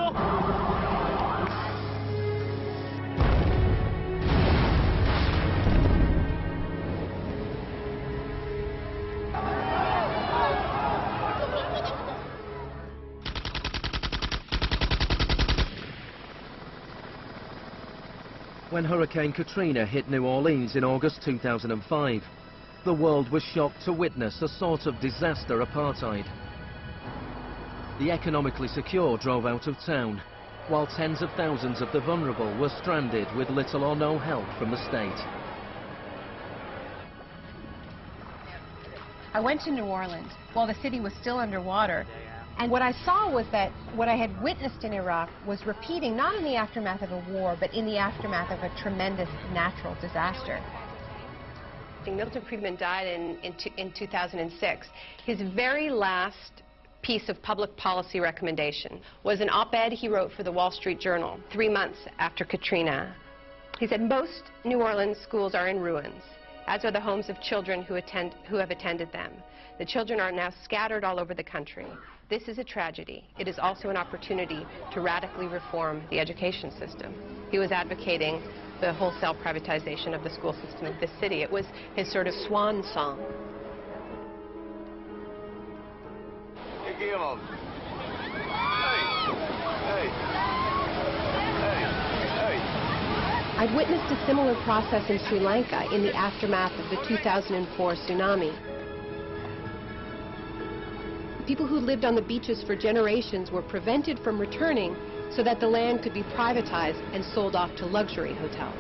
When Hurricane Katrina hit New Orleans in August 2005, the world was shocked to witness a sort of disaster apartheid. The economically secure drove out of town, while tens of thousands of the vulnerable were stranded with little or no help from the state. I went to New Orleans while the city was still underwater. And what I saw was that what I had witnessed in Iraq was repeating, not in the aftermath of a war, but in the aftermath of a tremendous natural disaster. Milton Freidman died in 2006. His very last piece of public policy recommendation was an op-ed he wrote for the Wall Street Journal 3 months after Katrina. He said, most New Orleans schools are in ruins, as are the homes of children who have attended them. The children are now scattered all over the country. This is a tragedy. It is also an opportunity to radically reform the education system. He was advocating the wholesale privatization of the school system of this city. It was his sort of swan song. I'd witnessed a similar process in Sri Lanka in the aftermath of the 2004 tsunami. People who lived on the beaches for generations were prevented from returning so that the land could be privatized and sold off to luxury hotels.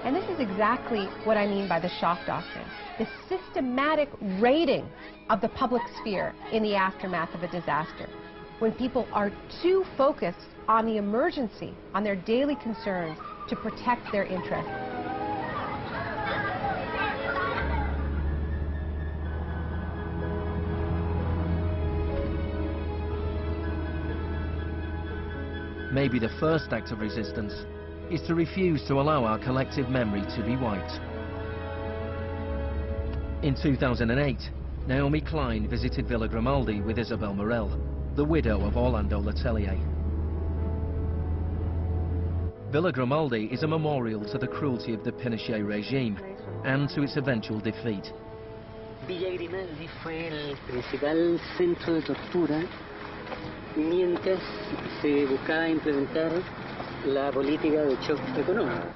And this is exactly what I mean by the shock doctrine, the systematic raiding of the public sphere in the aftermath of a disaster, when people are too focused on the emergency, on their daily concerns, to protect their interests. Maybe the first act of resistance is to refuse to allow our collective memory to be wiped. In 2008, Naomi Klein visited Villa Grimaldi with Isabel Morel, the widow of Orlando Letelier. Villa Grimaldi is a memorial to the cruelty of the Pinochet regime and to its eventual defeat. Villa Grimaldi fue el principal centro de tortura mientras se buscaba implementar la política de shock económico.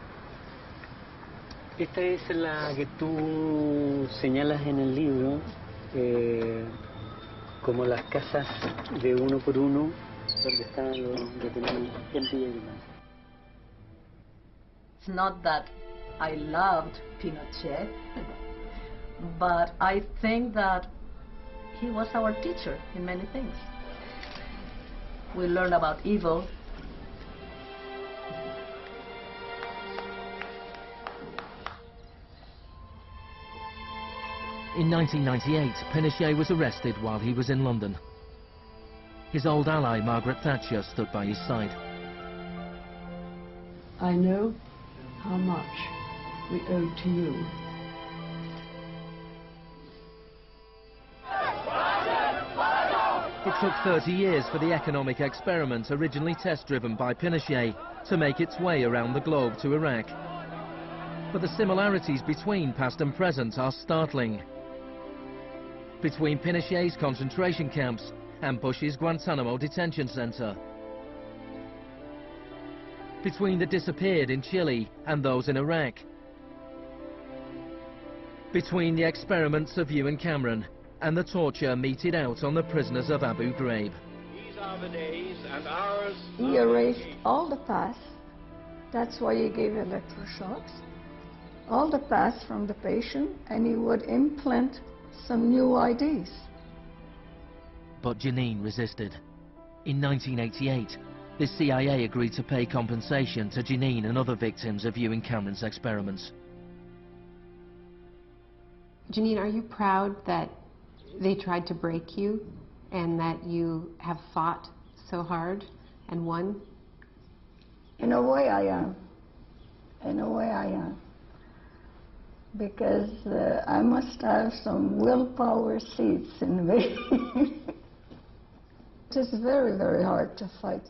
Esta es la que tú señalas en el libro como las casas de uno por uno donde estaban los detenidos en Villa Grimaldi. It's not that I loved Pinochet, but I think that he was our teacher in many things. We learned about evil. In 1998, Pinochet was arrested while he was in London. His old ally, Margaret Thatcher, stood by his side. I know how much we owe to you. It took 30 years for the economic experiment originally test-driven by Pinochet to make its way around the globe to Iraq. But the similarities between past and present are startling. Between Pinochet's concentration camps and Bush's Guantanamo detention center. Between the disappeared in Chile and those in Iraq. Between the experiments of Ewan Cameron and the torture meted out on the prisoners of Abu Ghraib. These are the days and hours. He erased all the past. That's why he gave electroshocks. All the past from the patient, and he would implant some new ideas. But Janine resisted. In 1988, the CIA agreed to pay compensation to Janine and other victims of Ewan Cameron's experiments. Janine, are you proud that they tried to break you and that you have fought so hard and won? In a way I am. In a way I am. Because I must have some willpower seeds in me. It is very, very hard to fight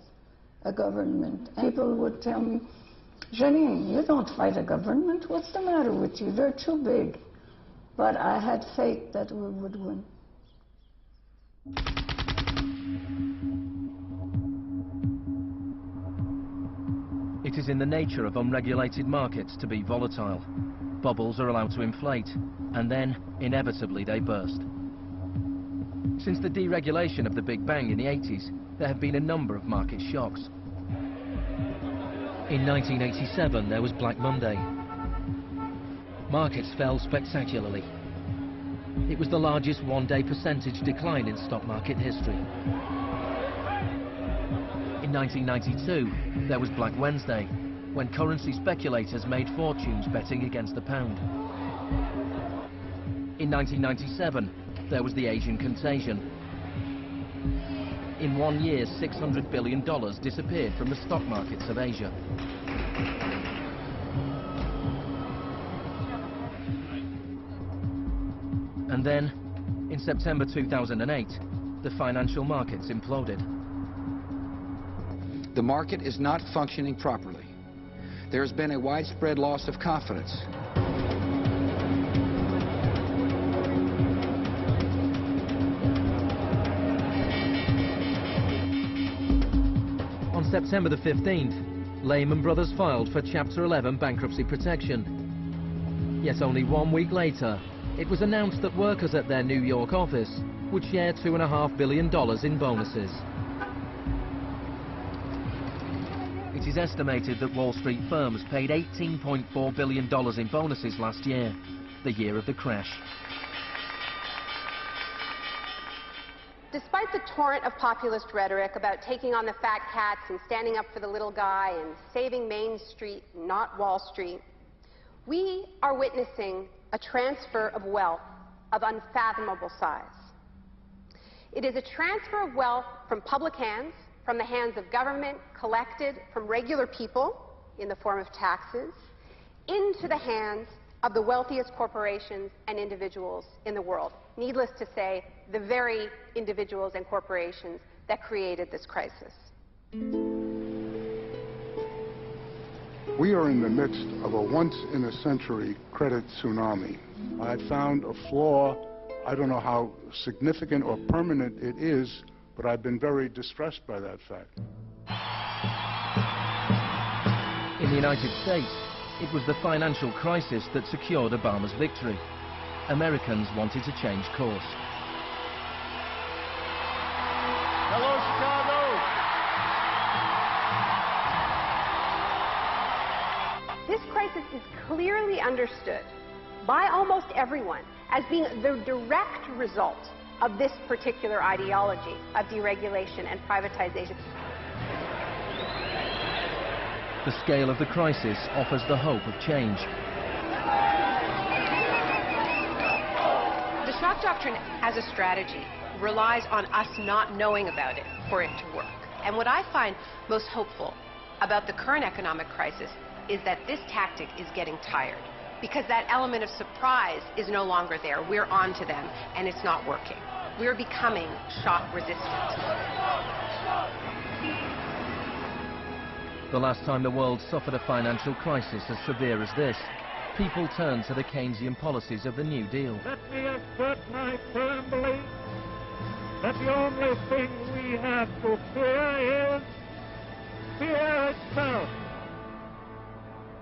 a government. People would tell me, Janine, you don't fight a government. What's the matter with you? They're too big. But I had faith that we would win. It is in the nature of unregulated markets to be volatile. Bubbles are allowed to inflate, and then, inevitably, they burst. Since the deregulation of the Big Bang in the 80s, there have been a number of market shocks. In 1987, there was Black Monday. Markets fell spectacularly. It was the largest one-day percentage decline in stock market history. In 1992, there was Black Wednesday, when currency speculators made fortunes betting against the pound. In 1997, there was the Asian contagion. In 1 year, $600 billion disappeared from the stock markets of Asia. And then, in September 2008, the financial markets imploded. The market is not functioning properly. There has been a widespread loss of confidence. On September the 15th, Lehman Brothers filed for Chapter 11 bankruptcy protection. Yet only 1 week later, it was announced that workers at their New York office would share $2.5 billion in bonuses. It is estimated that Wall Street firms paid $18.4 billion in bonuses last year, the year of the crash. Despite the torrent of populist rhetoric about taking on the fat cats and standing up for the little guy and saving Main Street, not Wall Street, we are witnessing a transfer of wealth of unfathomable size. It is a transfer of wealth from public hands, from the hands of government, collected from regular people in the form of taxes, into the hands of the wealthiest corporations and individuals in the world. Needless to say, the very individuals and corporations that created this crisis. We are in the midst of a once-in-a-century credit tsunami. I found a flaw. I don't know how significant or permanent it is, but I've been very distressed by that fact. In the United States, it was the financial crisis that secured Obama's victory. Americans wanted to change course. Hello, Chicago! This crisis is clearly understood by almost everyone as being the direct result of this particular ideology of deregulation and privatization. The scale of the crisis offers the hope of change. The Shock Doctrine as a strategy relies on us not knowing about it for it to work. And what I find most hopeful about the current economic crisis is that this tactic is getting tired, because that element of surprise is no longer there. We're on to them, and it's not working. We're becoming shock resistant. The last time the world suffered a financial crisis as severe as this, people turned to the Keynesian policies of the New Deal. Let me assert my firm belief that the only thing we have to fear is fear itself.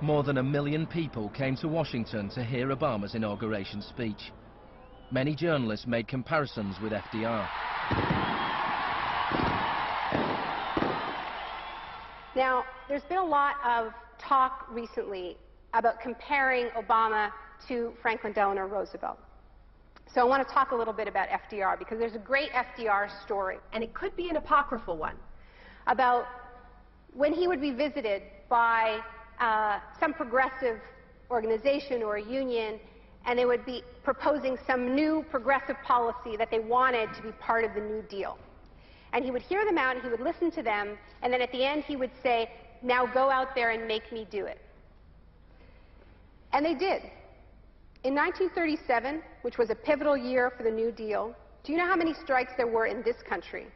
More than 1 million people came to Washington to hear Obama's inauguration speech. Many journalists made comparisons with FDR. Now, there's been a lot of talk recently about comparing Obama to Franklin Delano Roosevelt. So I want to talk a little bit about FDR, because there's a great FDR story, and it could be an apocryphal one, about when he would be visited by some progressive organization or a union, and they would be proposing some new progressive policy that they wanted to be part of the New Deal. And he would hear them out, and he would listen to them, and then at the end he would say, "Now go out there and make me do it." And they did. In 1937, which was a pivotal year for the New Deal, do you know how many strikes there were in this country?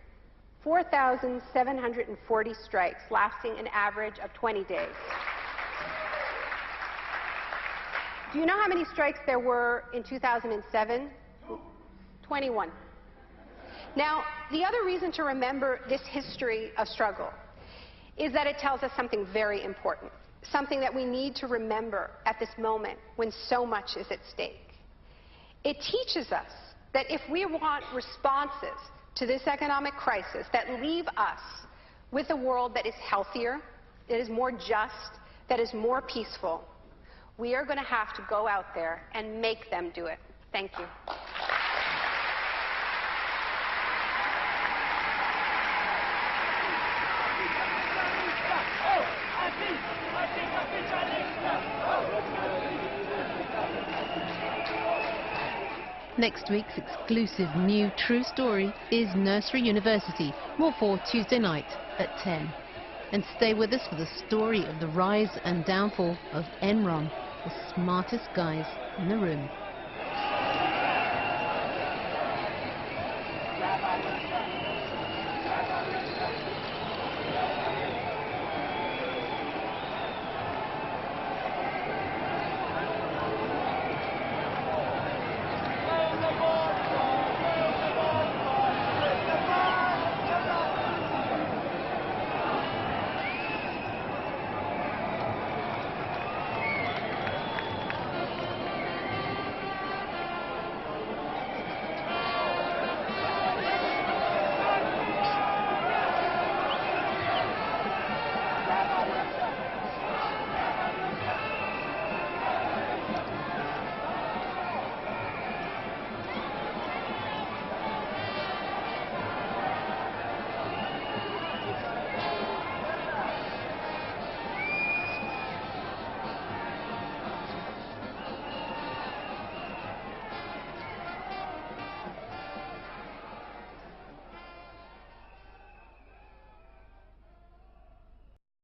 4,740 strikes, lasting an average of 20 days. Do you know how many strikes there were in 2007? 21. Now, the other reason to remember this history of struggle is that it tells us something very important, something that we need to remember at this moment when so much is at stake. It teaches us that if we want responses to this economic crisis that leave us with a world that is healthier, that is more just, that is more peaceful, we are going to have to go out there and make them do it. Thank you. Next week's exclusive new true story is Nursery University, more for Tuesday night at 10. And stay with us for the story of the rise and downfall of Enron, the smartest guys in the room.